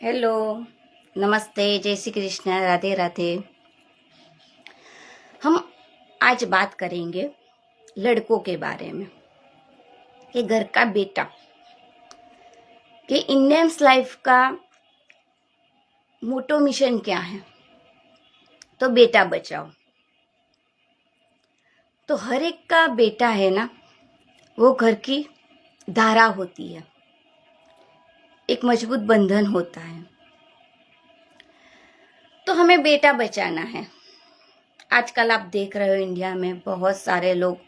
Hello, नमस्ते, जय श्री कृष्ण, राधे राधे। हम आज बात करेंगे लड़कों के बारे में कि घर का बेटा कि इंडियंस लाइफ का मोटो मिशन क्या है। तो बेटा बचाओ। तो हर एक का बेटा है ना, वो घर की धारा होती है, एक मजबूत बंधन होता है। तो हमें बेटा बचाना है। आजकल आप देख रहे हो इंडिया में बहुत सारे लोग,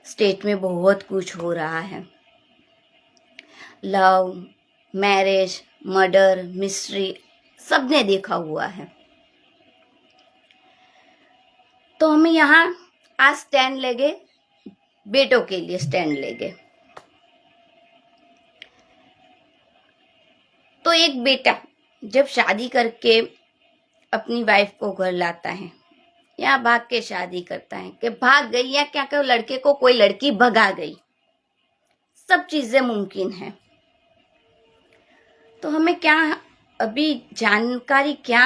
स्टेट में बहुत कुछ हो रहा है। लव, मैरिज, मर्डर, मिस्ट्री सबने देखा हुआ है। तो हमें यहाँ आज स्टैंड लेंगे, बेटों के लिए स्टैंड लेंगे। तो एक बेटा जब शादी करके अपनी वाइफ को घर लाता है या भाग के शादी करता है कि भाग गई या क्या कि लड़के को कोई लड़की भगा गई, सब चीजें मुमकिन है। तो हमें क्या अभी जानकारी क्या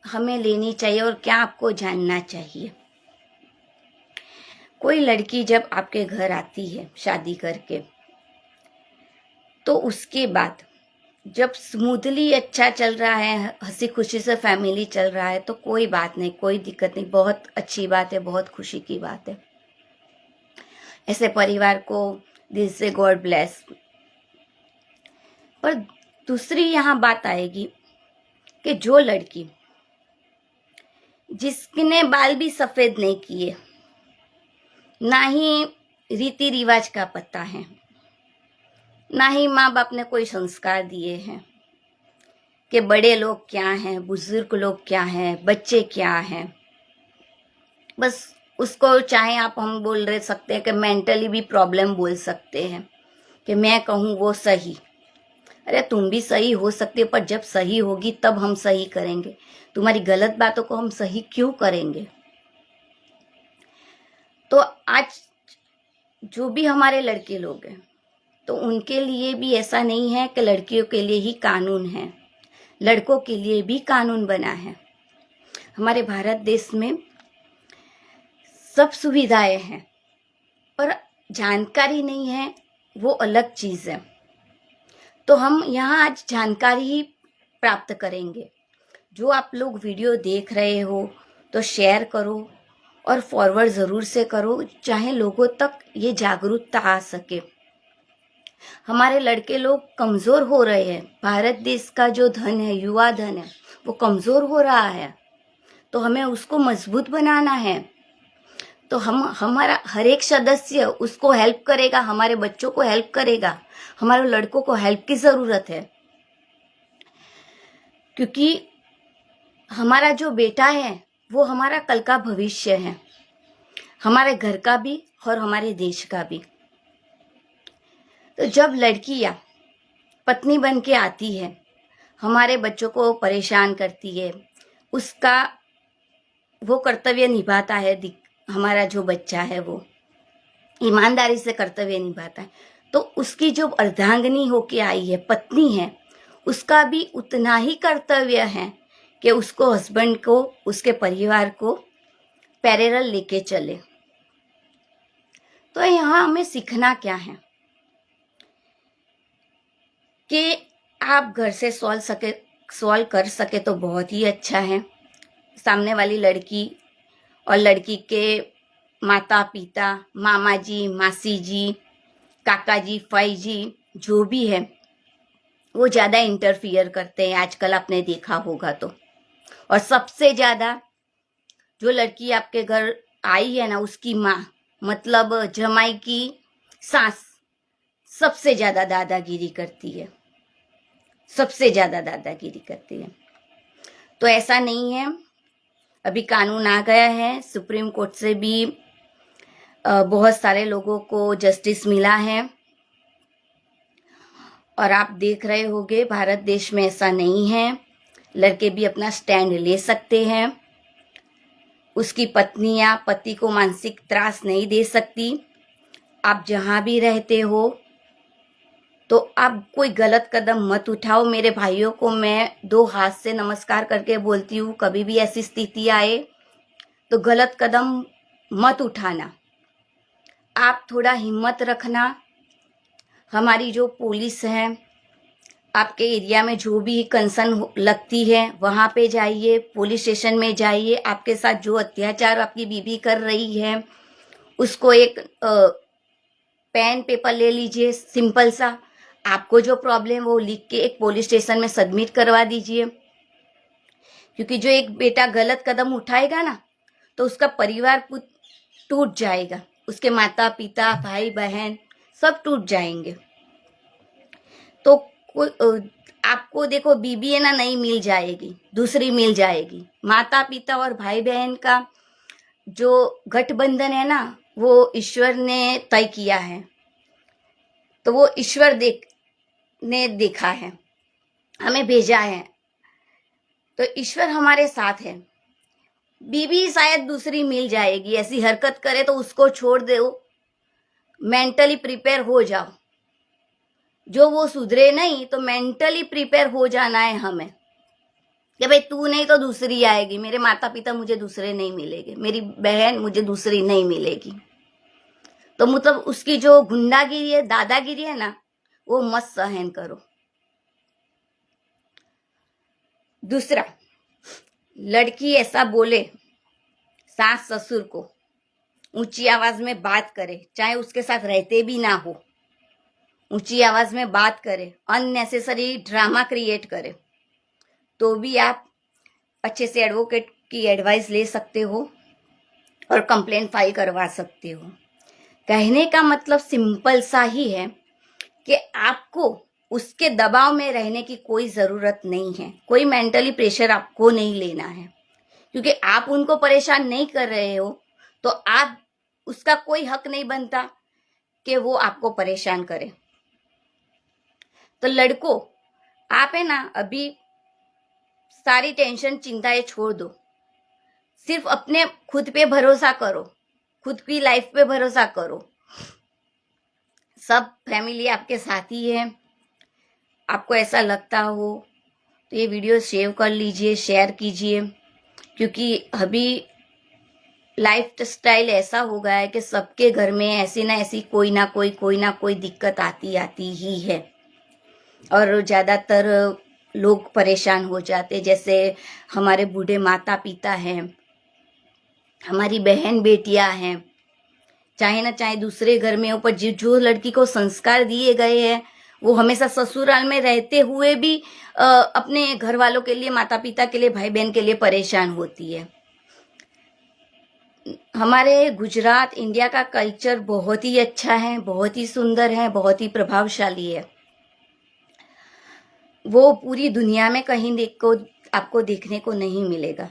हमें लेनी चाहिए और क्या आपको जानना चाहिए। कोई लड़की जब आपके घर आती है शादी करके, तो उसके बाद जब स्मूथली अच्छा चल रहा है, हंसी खुशी से फैमिली चल रहा है, तो कोई बात नहीं, कोई दिक्कत नहीं, बहुत अच्छी बात है, बहुत खुशी की बात है। ऐसे परिवार को दिल से गॉड ब्लेस। पर दूसरी यहाँ बात आएगी कि जो लड़की जिसने बाल भी सफेद नहीं किए, ना ही रीति रिवाज का पता है, ना ही माँ बाप ने कोई संस्कार दिए हैं कि बड़े लोग क्या हैं, बुजुर्ग लोग क्या हैं, बच्चे क्या हैं। बस उसको चाहे आप हम बोल रहे सकते हैं कि मेंटली भी प्रॉब्लम बोल सकते हैं कि मैं कहूँ वो सही। अरे तुम भी सही हो सकते हो, पर जब सही होगी तब हम सही करेंगे। तुम्हारी गलत बातों को हम सही क्यों करेंगे। तो आज जो भी हमारे लड़के लोग हैं, तो उनके लिए भी ऐसा नहीं है कि लड़कियों के लिए ही कानून है, लड़कों के लिए भी कानून बना है। हमारे भारत देश में सब सुविधाएं हैं, पर जानकारी नहीं है, वो अलग चीज है। तो हम यहाँ आज जानकारी ही प्राप्त करेंगे। जो आप लोग वीडियो देख रहे हो तो शेयर करो और फॉरवर्ड ज़रूर से करो, चाहे लोगों तक ये जागरूकता आ सके। हमारे लड़के लोग कमज़ोर हो रहे हैं। भारत देश का जो धन है, युवा धन है, वो कमज़ोर हो रहा है। तो हमें उसको मजबूत बनाना है। तो हमारा हर एक सदस्य उसको हेल्प करेगा, हमारे बच्चों को हेल्प करेगा, हमारे लड़कों को हेल्प की ज़रूरत है। क्योंकि हमारा जो बेटा है वो हमारा कल का भविष्य है, हमारे घर का भी और हमारे देश का भी। तो जब लड़कियां पत्नी बन के आती है, हमारे बच्चों को परेशान करती है, उसका वो कर्तव्य निभाता है। हमारा जो बच्चा है वो ईमानदारी से कर्तव्य निभाता है, तो उसकी जो अर्धांगिनी होके आई है, पत्नी है, उसका भी उतना ही कर्तव्य है कि उसको हस्बैंड को, उसके परिवार को पैरेलल लेके चले। तो यहाँ हमें सीखना क्या है कि आप घर से सॉल्व कर सके तो बहुत ही अच्छा है। सामने वाली लड़की और लड़की के माता पिता, मामा जी, मासी जी, काका जी, फाई जी, जो भी है, वो ज़्यादा इंटरफियर करते हैं आजकल, आपने देखा होगा तो। और सबसे ज़्यादा जो लड़की आपके घर आई है ना, उसकी माँ, मतलब जमाई की सास, सबसे ज़्यादा दादागिरी करती है, सबसे ज़्यादा दादागिरी करती है। तो ऐसा नहीं है। अभी कानून आ गया है, सुप्रीम कोर्ट से भी बहुत सारे लोगों को जस्टिस मिला है। और आप देख रहे होंगे भारत देश में ऐसा नहीं है, लड़के भी अपना स्टैंड ले सकते हैं। उसकी पत्नी या पति को मानसिक त्रास नहीं दे सकती। आप जहाँ भी रहते हो, तो आप कोई गलत कदम मत उठाओ। मेरे भाइयों को मैं 2 हाथ से नमस्कार करके बोलती हूँ, कभी भी ऐसी स्थिति आए तो गलत कदम मत उठाना। आप थोड़ा हिम्मत रखना। हमारी जो पुलिस है, आपके एरिया में जो भी कंसर्न लगती है वहाँ पे जाइए, पुलिस स्टेशन में जाइए। आपके साथ जो अत्याचार आपकी बीवी कर रही है उसको एक पेन पेपर ले लीजिए, सिंपल सा। आपको जो प्रॉब्लम वो लिख के एक पुलिस स्टेशन में सबमिट करवा दीजिए। क्योंकि जो एक बेटा गलत कदम उठाएगा ना तो उसका परिवार टूट जाएगा, उसके माता पिता भाई बहन सब टूट जाएंगे। तो आपको देखो, बीबी है ना नहीं मिल जाएगी, दूसरी मिल जाएगी। माता पिता और भाई बहन का जो गठबंधन है ना वो ईश्वर ने तय किया है, तो वो ईश्वर ने देखा है, हमें भेजा है, तो ईश्वर हमारे साथ है। बीबी शायद दूसरी मिल जाएगी, ऐसी हरकत करे तो उसको छोड़ दो, मेंटली प्रिपेयर हो जाओ। जो वो सुधरे नहीं तो मेंटली प्रिपेयर हो जाना है हमें कि भाई तू नहीं तो दूसरी आएगी, मेरे माता पिता मुझे दूसरे नहीं मिलेंगे, मेरी बहन मुझे दूसरी नहीं मिलेगी। तो मतलब उसकी जो गुंडागिरी है, दादागिरी है ना, वो मत सहन करो। दूसरा, लड़की ऐसा बोले सास ससुर को, ऊंची आवाज में बात करे, चाहे उसके साथ रहते भी ना हो, ऊंची आवाज में बात करे, अननेसेसरी ड्रामा क्रिएट करे, तो भी आप अच्छे से एडवोकेट की एडवाइस ले सकते हो और कंप्लेंट फाइल करवा सकते हो। कहने का मतलब सिंपल सा ही है कि आपको उसके दबाव में रहने की कोई ज़रूरत नहीं है, कोई मेंटली प्रेशर आपको नहीं लेना है। क्योंकि आप उनको परेशान नहीं कर रहे हो तो आप उसका कोई हक नहीं बनता कि वो आपको परेशान करे। तो लड़कों, आप है ना अभी सारी टेंशन चिंताएं छोड़ दो, सिर्फ अपने खुद पे भरोसा करो, खुद की लाइफ पे भरोसा करो। सब फैमिली आपके साथ ही है। आपको ऐसा लगता हो तो ये वीडियो सेव कर लीजिए, शेयर कीजिए, क्योंकि अभी लाइफ स्टाइल ऐसा हो गया है कि सबके घर में ऐसी ना ऐसी कोई ना कोई दिक्कत आती ही है और ज़्यादातर लोग परेशान हो जाते। जैसे हमारे बूढ़े माता पिता हैं, हमारी बहन बेटियां हैं, चाहे ना चाहे दूसरे घर में हो, पर जो लड़की को संस्कार दिए गए हैं वो हमेशा ससुराल में रहते हुए भी अपने घर वालों के लिए, माता पिता के लिए, भाई बहन के लिए परेशान होती है। हमारे गुजरात इंडिया का कल्चर बहुत ही अच्छा है, बहुत ही सुंदर है, बहुत ही प्रभावशाली है। वो पूरी दुनिया में कहीं आपको देखने को नहीं मिलेगा।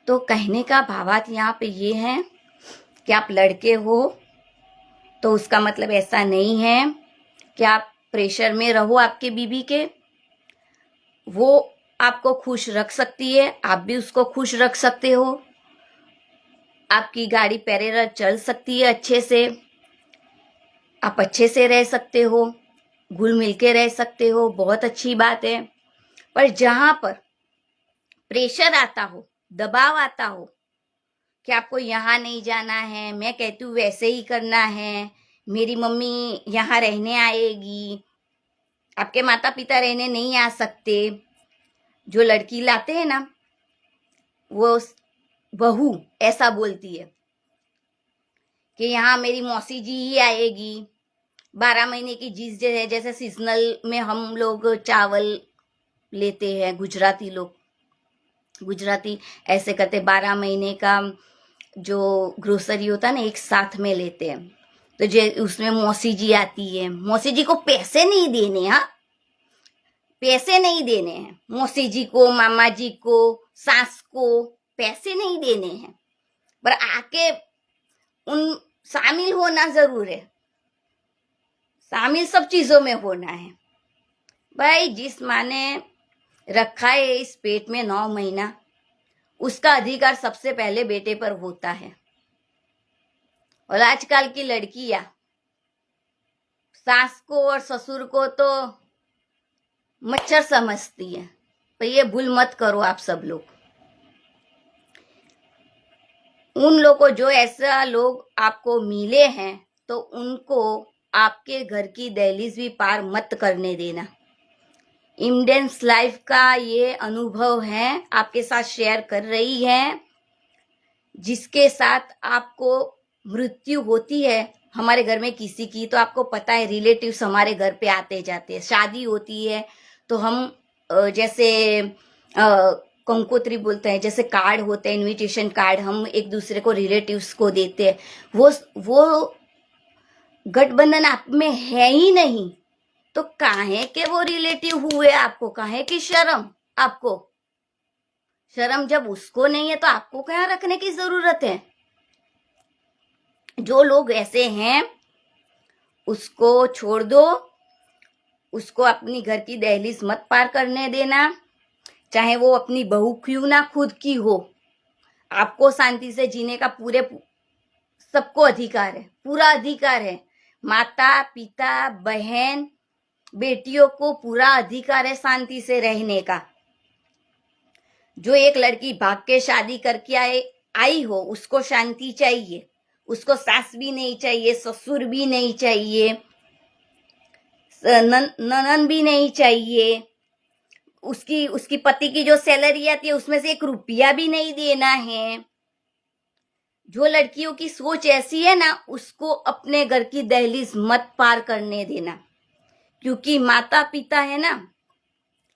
तो कहने का भावार्थ यहाँ पे ये है कि आप लड़के हो तो उसका मतलब ऐसा नहीं है कि आप प्रेशर में रहो आपके बीवी के। वो आपको खुश रख सकती है, आप भी उसको खुश रख सकते हो। आपकी गाड़ी पैरेलल चल सकती है अच्छे से, आप अच्छे से रह सकते हो, घुल मिल के रह सकते हो, बहुत अच्छी बात है। पर जहां पर प्रेशर आता हो, दबाव आता हो कि आपको यहाँ नहीं जाना है, मैं कहती हूँ वैसे ही करना है, मेरी मम्मी यहाँ रहने आएगी, आपके माता पिता रहने नहीं आ सकते। जो लड़की लाते हैं ना वो बहू ऐसा बोलती है कि यहाँ मेरी मौसी जी ही आएगी। 12 महीने की चीज जैसे सीजनल में हम लोग चावल लेते हैं, गुजराती ऐसे करते, 12 महीने का जो ग्रोसरी होता है ना एक साथ में लेते हैं। तो जो उसमें मौसी जी आती है, मौसी जी को पैसे नहीं देने, हाँ पैसे नहीं देने हैं मौसी जी को, मामा जी को, सास को पैसे नहीं देने हैं, पर आके उन शामिल होना जरूर है, शामिल सब चीजों में होना है। भाई जिस माँ ने रखा है इस पेट में 9 महीना, उसका अधिकार सबसे पहले बेटे पर होता है। और आजकल की लड़कियां सास को और ससुर को तो मच्छर समझती है, पर ये भूल मत करो आप सब लोग। उन लोग को, जो ऐसा लोग आपको मिले हैं, तो उनको आपके घर की दहलीज भी पार मत करने देना। इमडेंस लाइफ का ये अनुभव है, आपके साथ शेयर कर रही है। जिसके साथ आपको मृत्यु होती है हमारे घर में किसी की, तो आपको पता है रिलेटिव्स हमारे घर पे आते जाते हैं। शादी होती है तो हम जैसे कंकोत्री बोलते हैं, जैसे कार्ड होते हैं, इनविटेशन कार्ड, हम एक दूसरे को रिलेटिव्स को देते हैं। वो गठबंधन आप में है ही नहीं, तो काहे के वो रिलेटिव हुए आपको? काहे की शर्म? आपको शर्म जब उसको नहीं है तो आपको क्या रखने की जरूरत है? जो लोग ऐसे हैं उसको छोड़ दो, उसको अपनी घर की दहलीज मत पार करने देना। चाहे वो अपनी बहू क्यों ना खुद की हो, आपको शांति से जीने का सबको अधिकार है, पूरा अधिकार है। माता पिता बहन बेटियों को पूरा अधिकार है शांति से रहने का। जो एक लड़की भाग के शादी करके आई हो, उसको शांति चाहिए। उसको सास भी नहीं चाहिए, ससुर भी नहीं चाहिए, ननन भी नहीं चाहिए। उसकी पति की जो सैलरी आती है उसमें से 1 रुपया भी नहीं देना है। जो लड़कियों की सोच ऐसी है ना, उसको अपने घर की दहलीज मत पार करने देना। क्योंकि माता पिता है ना,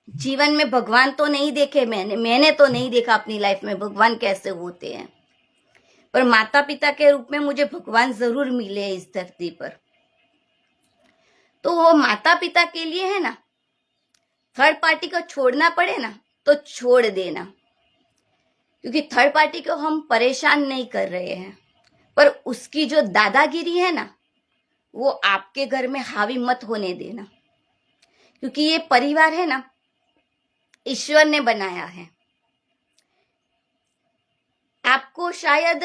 जीवन में भगवान तो नहीं देखे मैंने तो नहीं देखा अपनी लाइफ में भगवान कैसे होते हैं, पर माता पिता के रूप में मुझे भगवान जरूर मिले इस धरती पर। तो वो माता पिता के लिए है ना, थर्ड पार्टी को छोड़ना पड़े ना तो छोड़ देना। क्योंकि थर्ड पार्टी को हम परेशान नहीं कर रहे हैं, पर उसकी जो दादागिरी है ना, वो आपके घर में हावी मत होने देना। क्योंकि ये परिवार है ना, ईश्वर ने बनाया है। आपको शायद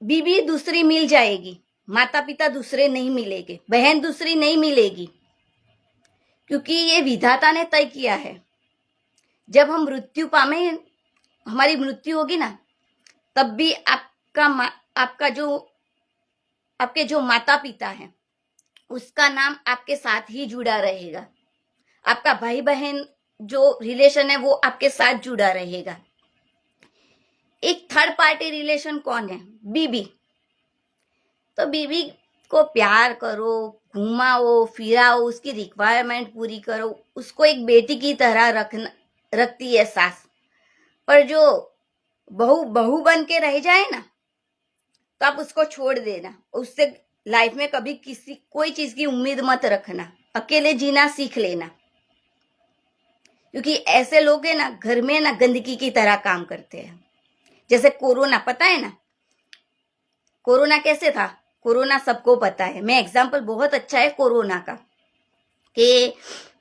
बीवी दूसरी मिल जाएगी, माता पिता दूसरे नहीं मिलेंगे, बहन दूसरी नहीं मिलेगी, क्योंकि ये विधाता ने तय किया है। जब हम मृत्यु पामे, हमारी मृत्यु होगी ना, तब भी आपके जो माता पिता हैं उसका नाम आपके साथ ही जुड़ा रहेगा। आपका भाई बहन जो रिलेशन है वो आपके साथ जुड़ा रहेगा। एक थर्ड पार्टी रिलेशन कौन है? बीबी। तो बीबी को प्यार करो, घुमाओ फिराओ, उसकी रिक्वायरमेंट पूरी करो, उसको एक बेटी की तरह रखती है सास। पर जो बहू बन के रह जाए ना, तो आप उसको छोड़ देना। उससे लाइफ में कभी कोई चीज की उम्मीद मत रखना। अकेले जीना सीख लेना। क्योंकि ऐसे लोग है ना, घर में ना गंदगी की तरह काम करते हैं। जैसे कोरोना, पता है ना कोरोना कैसे था? कोरोना सबको पता है। मैं एग्जाम्पल बहुत अच्छा है कोरोना का, कि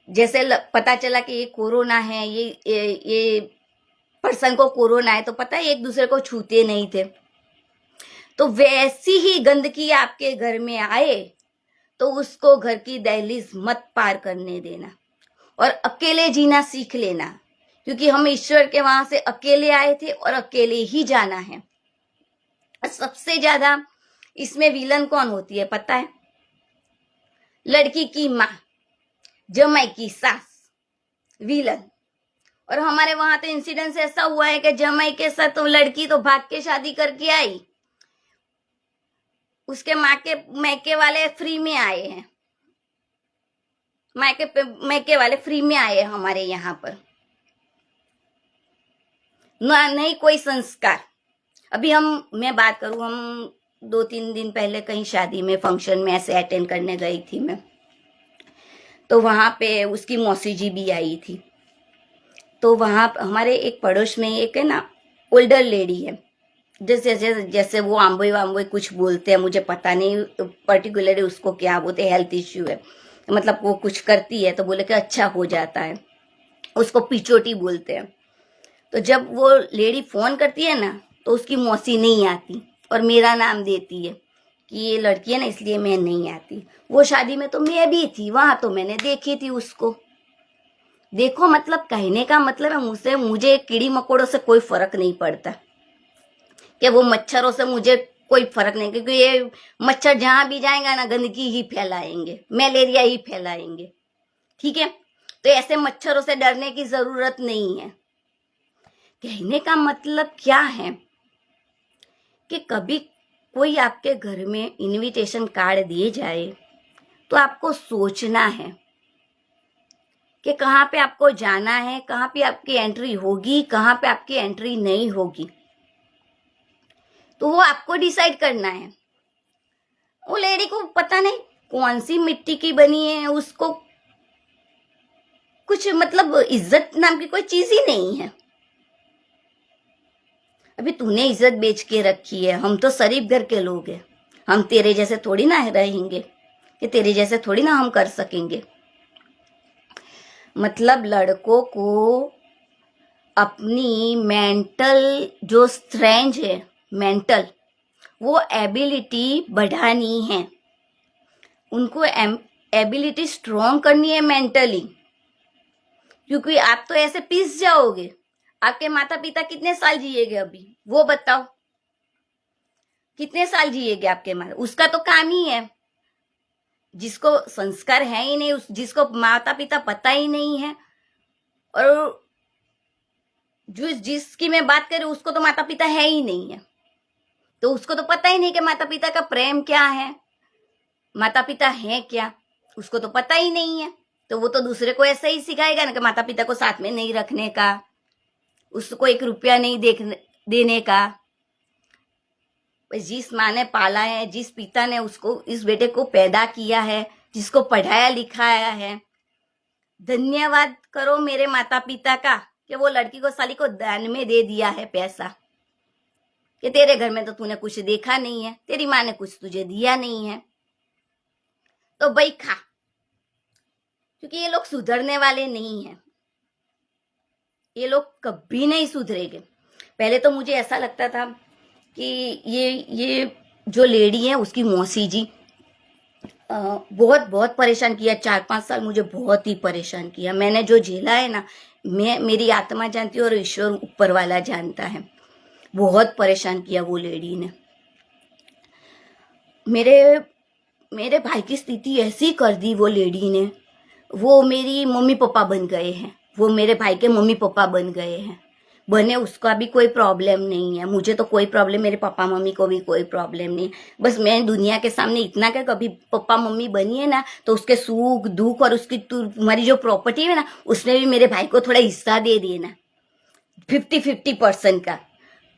जैसे पता चला कि ये कोरोना है, ये पर्सन को कोरोना है, तो पता है एक दूसरे को छूते नहीं थे। तो वैसी ही गंदगी आपके घर में आए तो उसको घर की दहलीज मत पार करने देना और अकेले जीना सीख लेना। क्योंकि हम ईश्वर के वहां से अकेले आए थे और अकेले ही जाना है। सबसे ज्यादा इसमें विलन कौन होती है पता है? लड़की की माँ, जमाई की सास, विलन। और हमारे वहां तो इंसिडेंस ऐसा हुआ है कि जमाई के साथ तो लड़की तो भाग के शादी करके आई, उसके मैके वाले फ्री में आए हैं। मैके वाले फ्री में आए हैं हमारे यहाँ पर, नहीं कोई संस्कार। अभी मैं बात करूं, हम 2-3 दिन पहले कहीं शादी में फंक्शन में ऐसे अटेंड करने गई थी मैं, तो वहां पे उसकी मौसी जी भी आई थी। तो वहां हमारे एक पड़ोस में एक है ना ओल्डर लेडी है, जैसे वो आम्बोई वाम्बोई कुछ बोलते हैं, मुझे पता नहीं पर्टिकुलरली उसको क्या बोलते, हेल्थ इश्यू है, मतलब वो कुछ करती है तो बोले कि अच्छा हो जाता है, उसको पिचोटी बोलते हैं। तो जब वो लेडी फोन करती है ना, तो उसकी मौसी नहीं आती और मेरा नाम देती है कि ये लड़की है ना इसलिए मैं नहीं आती। वो शादी में तो मैं भी थी, वहां तो मैंने देखी थी उसको। देखो मतलब कहने का मतलब है मुझे कीड़ी मकोड़ों से कोई फर्क नहीं पड़ता, कि वो मच्छरों से मुझे कोई फर्क नहीं, क्योंकि ये मच्छर जहां भी जाएगा ना गंदगी ही फैलाएंगे, मलेरिया ही फैलाएंगे। ठीक है, तो ऐसे मच्छरों से डरने की जरूरत नहीं है। कहने का मतलब क्या है कि कभी कोई आपके घर में इनविटेशन कार्ड दिए जाए तो आपको सोचना है कि कहाँ पे आपको जाना है, कहाँ पे आपकी एंट्री होगी, कहाँ पे आपकी एंट्री नहीं होगी। तो वो आपको डिसाइड करना है। वो लेडी को पता नहीं कौन सी मिट्टी की बनी है, उसको कुछ मतलब इज्जत नाम की कोई चीज ही नहीं है। अभी तूने इज्जत बेच के रखी है। हम तो शरीफ घर के लोग हैं, हम तेरे जैसे थोड़ी ना रहेंगे, कि तेरे जैसे थोड़ी ना हम कर सकेंगे। मतलब लड़कों को अपनी मेंटल जो स्ट्रेंथ है, मेंटल वो एबिलिटी बढ़ानी है, उनको एबिलिटी स्ट्रॉन्ग करनी है मेंटली। क्योंकि आप तो ऐसे पिस जाओगे। आपके माता पिता कितने साल जिएगे अभी वो बताओ, कितने साल जिएगे आपके माता? उसका तो काम ही है। जिसको संस्कार है ही नहीं, जिसको माता पिता पता ही नहीं है, और जिसकी मैं बात कर रही हूँ उसको तो माता पिता है ही नहीं है, तो उसको तो पता ही नहीं कि माता पिता का प्रेम क्या है, माता पिता है क्या, उसको तो पता ही नहीं है। तो वो तो दूसरे को ऐसे ही सिखाएगा ना कि माता पिता को साथ में नहीं रखने का, उसको 1 रुपया नहीं देने का। जिस माँ ने पाला है, जिस पिता ने उसको इस बेटे को पैदा किया है, जिसको पढ़ाया लिखाया है, धन्यवाद करो मेरे माता पिता का कि वो लड़की को साली को दान में दे दिया है पैसा, कि तेरे घर में तो तूने कुछ देखा नहीं है, तेरी माँ ने कुछ तुझे दिया नहीं है, तो भाई खा। क्योंकि ये लोग सुधरने वाले नहीं हैं, ये लोग कभी नहीं सुधरेंगे। पहले तो मुझे ऐसा लगता था कि ये जो लेडी है उसकी मौसी जी बहुत बहुत परेशान किया। 4-5 साल मुझे बहुत ही परेशान किया। मैंने जो झेला है ना, मेरी आत्मा जानती है और ईश्वर ऊपर वाला जानता है। बहुत परेशान किया वो लेडी ने। मेरे भाई की स्थिति ऐसी कर दी वो लेडी ने। वो मेरी मम्मी पापा बन गए हैं, वो मेरे भाई के मम्मी पापा बन गए हैं। बने, उसका भी कोई प्रॉब्लम नहीं है, मुझे तो कोई प्रॉब्लम, मेरे पापा मम्मी को भी कोई प्रॉब्लम नहीं। बस मैं दुनिया के सामने इतना कि कभी पापा मम्मी बनी है ना तो उसके सुख दुख और उसकी तुम्हारी जो प्रॉपर्टी है ना उसमें भी मेरे भाई को थोड़ा हिस्सा दे देना, 50-50% का।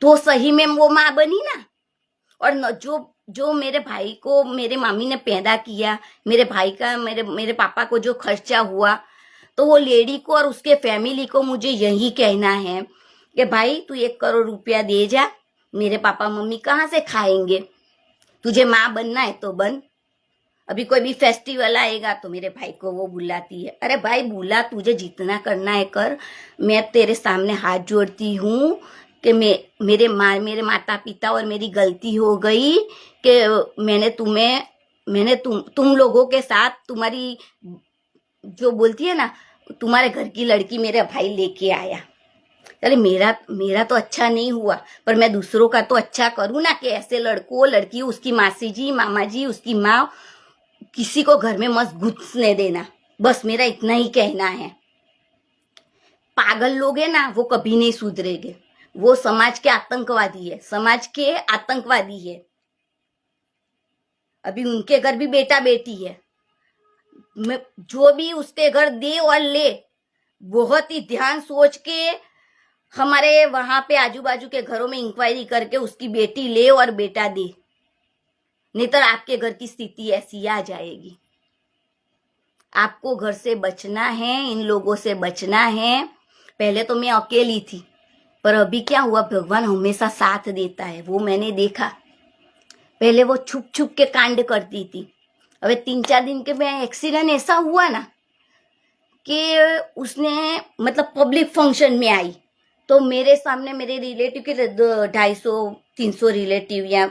तो सही में वो माँ बनी ना। और जो मेरे भाई को मेरे मामी ने पैदा किया, मेरे भाई का मेरे पापा को जो खर्चा हुआ, तो वो लेडी को और उसके फैमिली को मुझे यही कहना है कि भाई तू 1 करोड़ रुपया दे जा, मेरे पापा मम्मी कहाँ से खाएंगे? तुझे माँ बनना है तो बन। अभी कोई भी फेस्टिवल आएगा तो मेरे भाई को वो बुलाती है। अरे भाई बुला, तुझे जितना करना है कर। मैं तेरे सामने हाथ जोड़ती हूँ कि मेरे माता पिता और मेरी गलती हो गई कि मैंने तुम लोगों के साथ तुम्हारी जो बोलती है ना, तुम्हारे घर की लड़की मेरा भाई लेके आया। अरे मेरा तो अच्छा नहीं हुआ, पर मैं दूसरों का तो अच्छा करूँ ना, कि ऐसे लड़कों लड़की उसकी मासी जी मामा जी उसकी माँ किसी को घर में मत घुसने देना। बस मेरा इतना ही कहना है। पागल लोग है ना वो कभी नहीं सुधरेंगे। वो समाज के आतंकवादी है, समाज के आतंकवादी है। अभी उनके घर भी बेटा बेटी है, जो भी उसके घर दे और ले बहुत ही ध्यान सोच के, हमारे वहां पे आजू बाजू के घरों में इंक्वायरी करके उसकी बेटी ले और बेटा दे, नहीं तो आपके घर की स्थिति ऐसी आ जाएगी। आपको घर से बचना है, इन लोगों से बचना है। पहले तो मैं अकेली थी, पर अभी क्या हुआ, भगवान हमेशा साथ देता है, वो मैंने देखा। पहले वो छुप छुप के कांड करती थी। अबे 3-4 दिन के में एक्सीडेंट ऐसा हुआ ना कि उसने मतलब पब्लिक फंक्शन में आई तो मेरे सामने मेरे रिलेटिव के 250-300 रिलेटिव या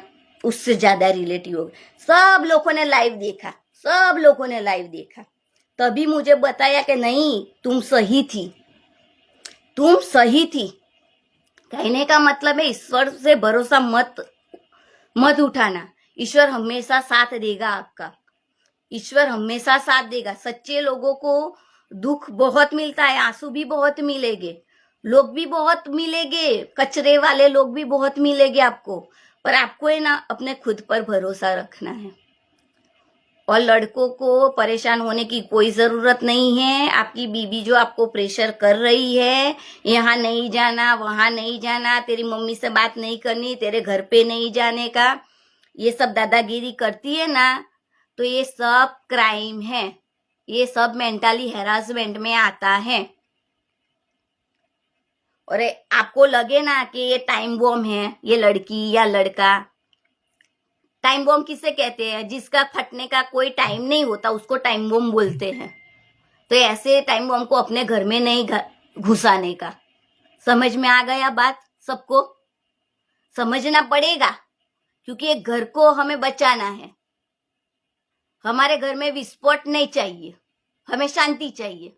उससे ज्यादा रिलेटिव हो गए। सब लोगों ने लाइव देखा, सब लोगों ने लाइव देखा, तभी मुझे बताया कि नहीं, तुम सही थी, तुम सही थी। कहने का मतलब है ईश्वर से भरोसा मत उठाना। ईश्वर हमेशा साथ देगा आपका, ईश्वर हमेशा साथ देगा। सच्चे लोगों को दुख बहुत मिलता है, आंसू भी बहुत मिलेंगे, लोग भी बहुत मिलेंगे, कचरे वाले लोग भी बहुत मिलेंगे आपको, पर आपको है ना अपने खुद पर भरोसा रखना है। और लड़कों को परेशान होने की कोई जरूरत नहीं है। आपकी बीवी जो आपको प्रेशर कर रही है, यहाँ नहीं जाना, वहां नहीं जाना, तेरी मम्मी से बात नहीं करनी, तेरे घर पे नहीं जाने का, ये सब दादागिरी करती है ना, तो ये सब क्राइम है, ये सब मेंटली हैरासमेंट में आता है। और आपको लगे ना कि ये टाइम बॉम्ब है, ये लड़की या लड़का, टाइम बॉम्ब किसे कहते हैं? जिसका फटने का कोई टाइम नहीं होता उसको टाइम बॉम्ब बोलते हैं। तो ऐसे टाइम बॉम्ब को अपने घर में नहीं घुसाने का। समझ में आ गया बात? सबको समझना पड़ेगा, क्योंकि एक घर को हमें बचाना है। हमारे घर में विस्फोट नहीं चाहिए, हमें शांति चाहिए।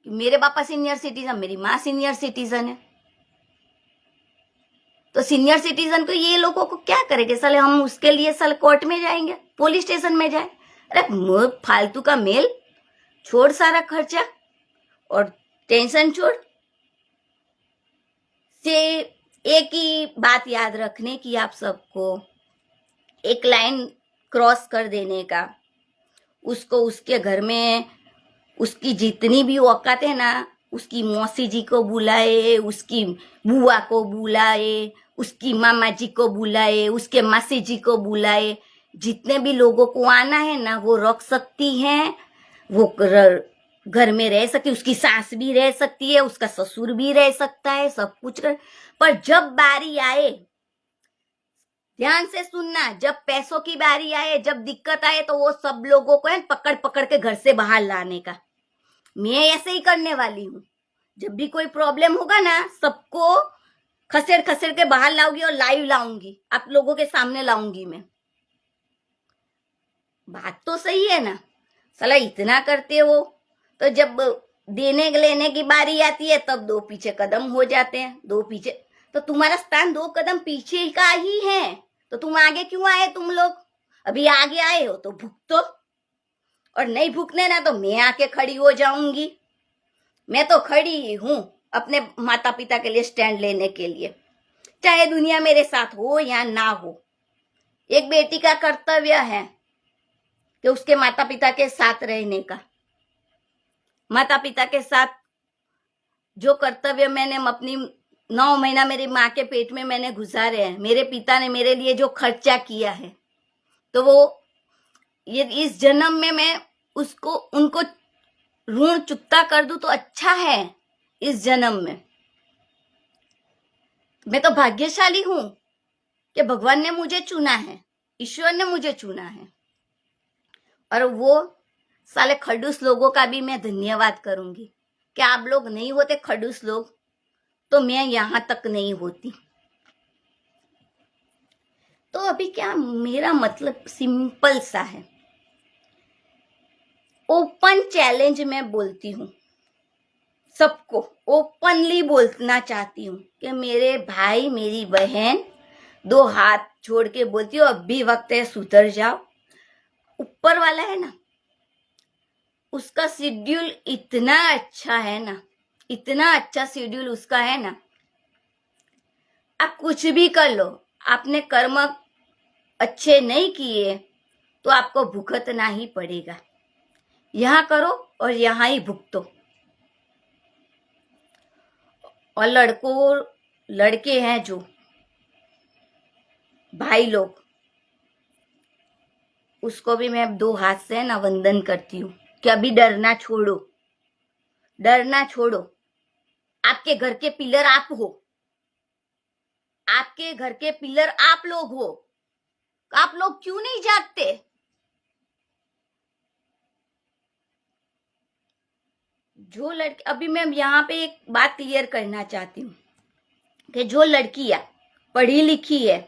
मेरे पापा सीनियर सिटीजन, मेरी माँ सीनियर सिटीजन है, तो सीनियर सिटीजन को ये लोगों को क्या करेंगे साले? हम उसके लिए साले कोर्ट में जाएंगे, पुलिस स्टेशन में जाए? अरे फालतू का मेल छोड़, सारा खर्चा और टेंशन छोड़। से एक ही बात याद रखने की आप सबको, एक लाइन क्रॉस कर देने का। उसको उसके घर में उसकी जितनी भी औकात है ना, उसकी मौसी जी को बुलाए, उसकी बुआ को बुलाए, उसकी मामा जी को बुलाए, उसके मासी जी को बुलाए, जितने भी लोगों को आना है ना वो रख सकती हैं, वो घर में रह सकती, उसकी सास भी रह सकती है, उसका ससुर भी रह सकता है, सब कुछ कर। पर जब बारी आए, ध्यान से सुनना, जब पैसों की बारी आए, जब दिक्कत आए, तो वो सब लोगों को है पकड़ पकड़ के घर से बाहर लाने का। मैं ऐसे ही करने वाली हूँ। जब भी कोई प्रॉब्लम होगा ना, सबको खसेड़ खसेड़ के बाहर लाऊंगी और लाइव लाऊंगी, आप लोगों के सामने लाऊंगी मैं। बात तो सही है ना? साला इतना करते हो, तो जब देने लेने की बारी आती है तब दो पीछे कदम हो जाते हैं, दो पीछे। तो तुम्हारा स्थान दो कदम पीछे का ही है, तो तुम आगे क्यों आए? तुम लोग अभी आगे आए हो तो भुगतो, और नहीं भुगतने ना तो मैं आके खड़ी हो जाऊंगी। मैं तो खड़ी हूं अपने माता पिता के लिए स्टैंड लेने के लिए, चाहे दुनिया मेरे साथ हो या ना हो। एक बेटी का कर्तव्य है कि उसके माता पिता के साथ रहने का। माता पिता के साथ जो कर्तव्य मैंने अपनी 9 महीना मेरी माँ के पेट में मैंने गुजारे हैं, मेरे पिता ने मेरे लिए जो खर्चा किया है, तो वो ये इस जन्म में मैं उसको उनको ऋण चुकता कर दूं तो अच्छा है। इस जन्म में मैं तो भाग्यशाली हूं कि भगवान ने मुझे चुना है, ईश्वर ने मुझे चुना है। और वो साले खड़ूस लोगों का भी मैं धन्यवाद करूंगी कि आप लोग नहीं होते खड़ूस लोग तो मैं यहां तक नहीं होती। तो अभी क्या मेरा मतलब सिंपल सा है, ओपन चैलेंज में बोलती हूँ सबको, ओपनली बोलना चाहती हूँ कि मेरे भाई मेरी बहन, दो हाथ छोड़ के बोलती हूँ, अभी वक्त है सुधर जाओ। ऊपर वाला है ना, उसका शेड्यूल इतना अच्छा है ना, इतना अच्छा शेड्यूल उसका है ना, आप कुछ भी कर लो, आपने कर्म अच्छे नहीं किए तो आपको भुगतना ही पड़ेगा। यहां करो और यहां ही भुगतो। और लड़के हैं जो भाई लोग, उसको भी मैं 2 हाथ से ना वंदन करती हूँ कि अभी डरना छोड़ो, डरना छोड़ो। आपके घर के पिलर आप हो, आपके घर के पिलर आप लोग हो, आप लोग क्यों नहीं जागते? जो लड़की, अभी मैं यहाँ पे एक बात क्लियर करना चाहती हूँ कि जो लड़कियां पढ़ी लिखी है,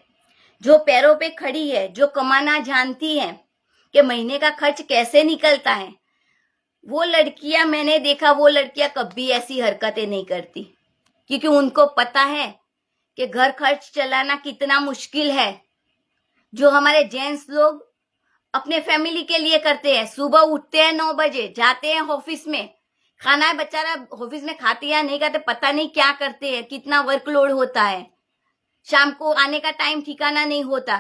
जो पैरों पे खड़ी है, जो कमाना जानती है कि महीने का खर्च कैसे निकलता है, वो लड़कियां, मैंने देखा वो लड़कियां कभी ऐसी हरकतें नहीं करती, क्योंकि उनको पता है कि घर खर्च चलाना कितना मुश्किल है। जो हमारे जेंट्स लोग अपने फैमिली के लिए करते हैं, सुबह उठते हैं 9 बजे, जाते हैं ऑफिस में, खाना है बेचारा ऑफिस में खाते या नहीं खाते पता नहीं क्या करते हैं, कितना वर्कलोड होता है, शाम को आने का टाइम ठिकाना नहीं होता,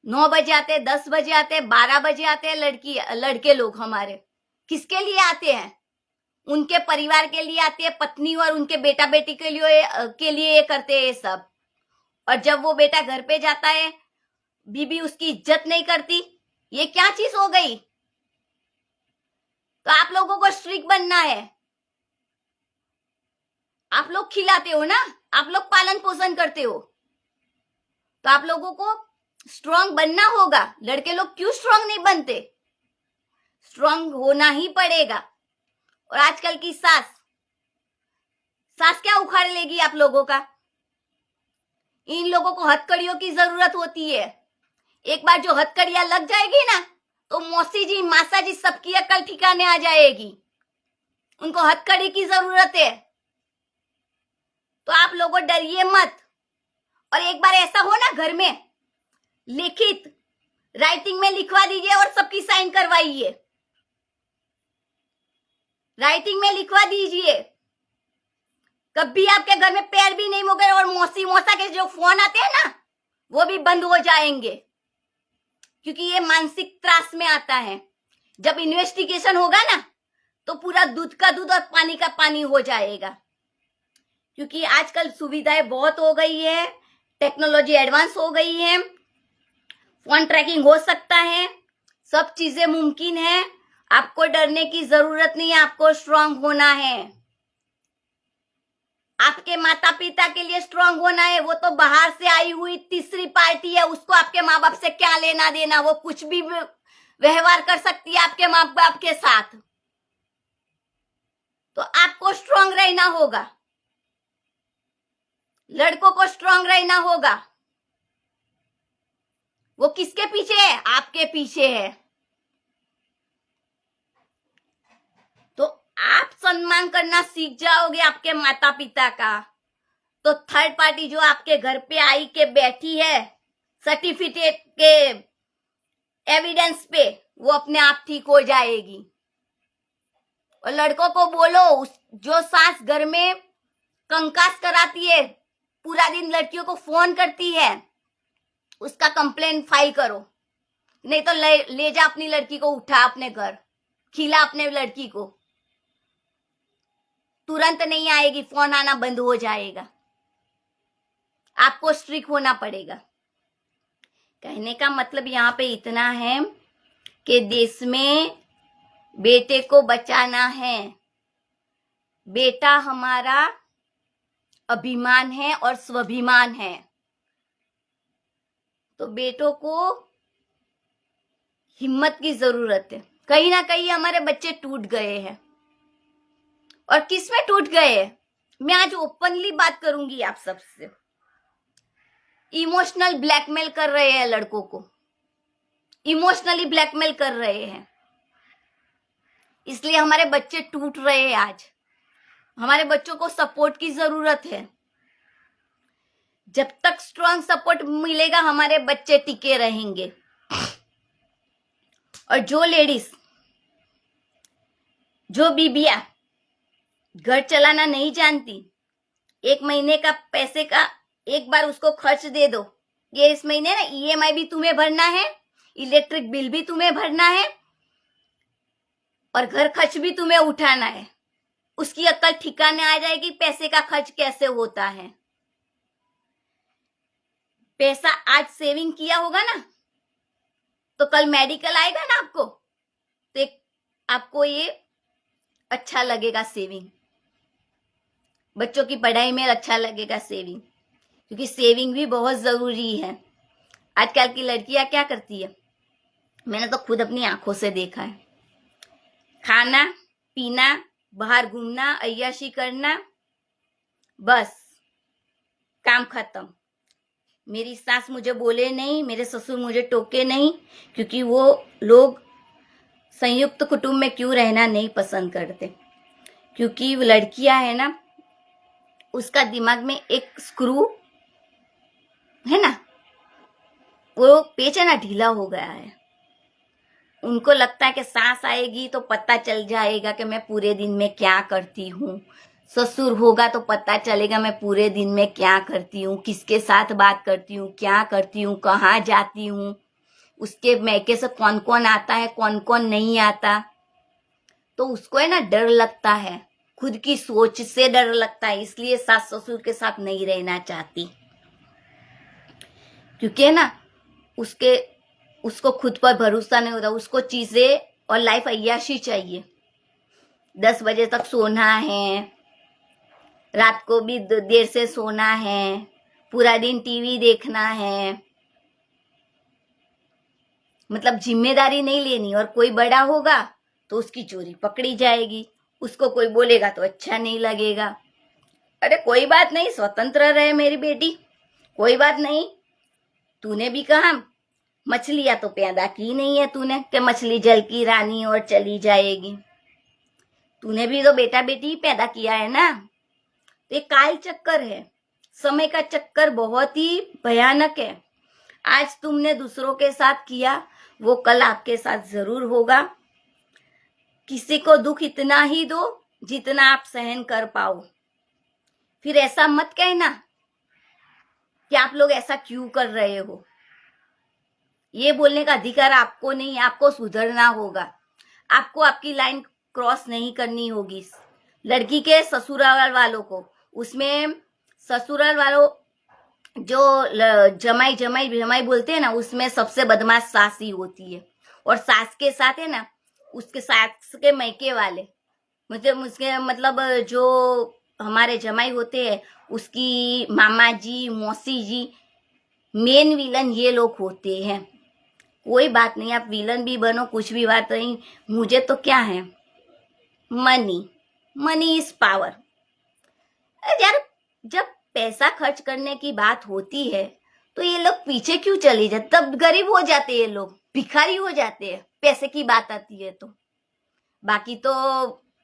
9 बजे आते हैं, 10 बजे आते हैं, 12 बजे आते हैं। लड़के लोग हमारे किसके लिए आते हैं? उनके परिवार के लिए आते हैं, पत्नी और उनके बेटा बेटी के लिए ये करते हैं ये सब। और जब वो बेटा घर पे जाता है, बीबी उसकी इज्जत नहीं करती, ये क्या चीज हो गई? तो आप लोगों को स्ट्रिक्ट बनना है। आप लोग खिलाते हो ना, आप लोग पालन पोषण करते हो, तो आप लोगों को स्ट्रांग बनना होगा। लड़के लोग क्यों स्ट्रांग नहीं बनते? स्ट्रांग होना ही पड़ेगा। और आजकल की सास क्या उखाड़ लेगी आप लोगों का? इन लोगों को हथकड़ियों की जरूरत होती है। एक बार जो हथकड़ियां लग जाएगी ना, तो मौसी जी, मासा जी, सबकी अकल ठिकाने आ जाएगी। उनको हथकड़ी की जरूरत है। तो आप लोगों डरिए मत। और एक बार ऐसा हो ना घर में, लिखित राइटिंग में लिखवा दीजिए और सबकी साइन करवाइए। राइटिंग में लिखवा दीजिए, कभी आपके घर में पैर भी नहीं मोगे और मौसी मौसा के जो फोन आते हैं ना, वो भी बंद हो जाएंगे, क्योंकि ये मानसिक त्रास में आता है। जब इन्वेस्टिगेशन होगा ना, तो पूरा दूध का दूध और पानी का पानी हो जाएगा, क्योंकि आजकल सुविधाएं बहुत हो गई है, टेक्नोलॉजी एडवांस हो गई है, फोन ट्रैकिंग हो सकता है, सब चीजें मुमकिन है। आपको डरने की जरूरत नहीं है, आपको स्ट्रांग होना है। आपके माता पिता के लिए स्ट्रांग होना है। वो तो बाहर से आई हुई तीसरी पार्टी है, उसको आपके माँ बाप से क्या लेना देना? वो कुछ भी व्यवहार कर सकती है आपके माँ बाप के साथ। तो आपको स्ट्रांग रहना होगा, लड़कों को स्ट्रांग रहना होगा। वो किसके पीछे है? आपके पीछे है। तो आप सम्मान करना सीख जाओगे आपके माता पिता का, तो थर्ड पार्टी जो आपके घर पे आई के बैठी है सर्टिफिकेट के एविडेंस पे, वो अपने आप ठीक हो जाएगी। और लड़कों को बोलो, जो सास घर में कंकास कराती है, पूरा दिन लड़कियों को फोन करती है, उसका कंप्लेंट फाइल करो। नहीं तो ले जा अपनी लड़की को, उठा अपने घर, खिला अपने लड़की को। तुरंत नहीं आएगी, फोन आना बंद हो जाएगा। आपको स्ट्रिक्ट होना पड़ेगा। कहने का मतलब यहाँ पे इतना है कि देश में बेटे को बचाना है। बेटा हमारा अभिमान है और स्वाभिमान है। तो बेटों को हिम्मत की जरूरत है। कहीं ना कहीं हमारे बच्चे टूट गए हैं। और किस में टूट गए? मैं आज ओपनली बात करूंगी आप सबसे। इमोशनल ब्लैकमेल कर रहे हैं लड़कों को, इमोशनली ब्लैकमेल कर रहे हैं, इसलिए हमारे बच्चे टूट रहे हैं। आज हमारे बच्चों को सपोर्ट की जरूरत है। जब तक स्ट्रांग सपोर्ट मिलेगा, हमारे बच्चे टिके रहेंगे। और जो लेडीज, जो बीबियां घर चलाना नहीं जानती, एक महीने का पैसे का एक बार उसको खर्च दे दो। ये इस महीने ना ईएमआई भी तुम्हें भरना है, इलेक्ट्रिक बिल भी तुम्हें भरना है, और घर खर्च भी तुम्हें उठाना है। उसकी अक्ल ठिकाने आ जाएगी पैसे का खर्च कैसे होता है। पैसा आज सेविंग किया होगा ना, तो कल मेडिकल आएगा ना आपको, तो आपको ये अच्छा लगेगा सेविंग। बच्चों की पढ़ाई में अच्छा लगेगा सेविंग, क्योंकि सेविंग भी बहुत जरूरी है। आजकल की लड़कियां क्या करती है, मैंने तो खुद अपनी आंखों से देखा है। खाना पीना, बाहर घूमना, अय्याशी करना, बस काम खत्म। मेरी सास मुझे बोले नहीं, मेरे ससुर मुझे टोके नहीं, क्योंकि वो लोग संयुक्त कुटुंब में क्यों रहना नहीं पसंद करते, क्योंकि लड़कियां है ना, उसका दिमाग में एक स्क्रू है ना, वो पेच है ना, ढीला हो गया है। उनको लगता है कि सास आएगी तो पता चल जाएगा कि मैं पूरे दिन में क्या करती हूँ, ससुर होगा तो पता चलेगा मैं पूरे दिन में क्या करती हूँ, किसके साथ बात करती हूँ, क्या करती हूँ, कहाँ जाती हूँ, उसके मैके से कौन कौन आता है, कौन कौन नहीं आता। तो उसको है ना डर लगता है, खुद की सोच से डर लगता है, इसलिए सास ससुर के साथ नहीं रहना चाहती। क्योंकि है ना, उसको खुद पर भरोसा नहीं होता, उसको चीजें और लाइफ अय्याशी चाहिए। 10 बजे तक सोना है, रात को भी देर से सोना है, पूरा दिन टीवी देखना है, मतलब जिम्मेदारी नहीं लेनी। और कोई बड़ा होगा तो उसकी चोरी पकड़ी जाएगी, उसको कोई बोलेगा तो अच्छा नहीं लगेगा। अरे कोई बात नहीं, स्वतंत्र रहे मेरी बेटी, कोई बात नहीं। तूने भी कहा मछलियां तो पैदा की नहीं है तूने कि मछली जल की रानी और चली जाएगी। तूने भी तो बेटा बेटी पैदा किया है ना। तो ये काल चक्कर है, समय का चक्कर बहुत ही भयानक है। आज तुमने दूसरों के साथ किया, वो कल आपके साथ जरूर होगा। किसी को दुख इतना ही दो जितना आप सहन कर पाओ। फिर ऐसा मत कहना कि आप लोग ऐसा क्यों कर रहे हो। ये बोलने का अधिकार आपको नहीं, आपको सुधरना होगा। आपको आपकी लाइन क्रॉस नहीं करनी होगी। लड़की के ससुराल वालों को, उसमें ससुराल वालों जो जमाई जमाई जमाई बोलते हैं ना, उसमें सबसे बदमाश सास ही होती है। और सास के साथ है ना, उसके सास के मैके वाले, उसके मतलब जो हमारे जमाई होते हैं, उसकी मामा जी, मौसी जी, मेन विलन ये लोग होते हैं। कोई बात नहीं, आप विलन भी बनो, कुछ भी बात नहीं, मुझे तो क्या है, मनी, मनी इज पावर। यार जब पैसा खर्च करने की बात होती है तो ये लोग पीछे क्यों चले जाते, तब गरीब हो जाते हैं, ये लोग भिखारी हो जाते हैं पैसे की बात आती है तो। बाकी तो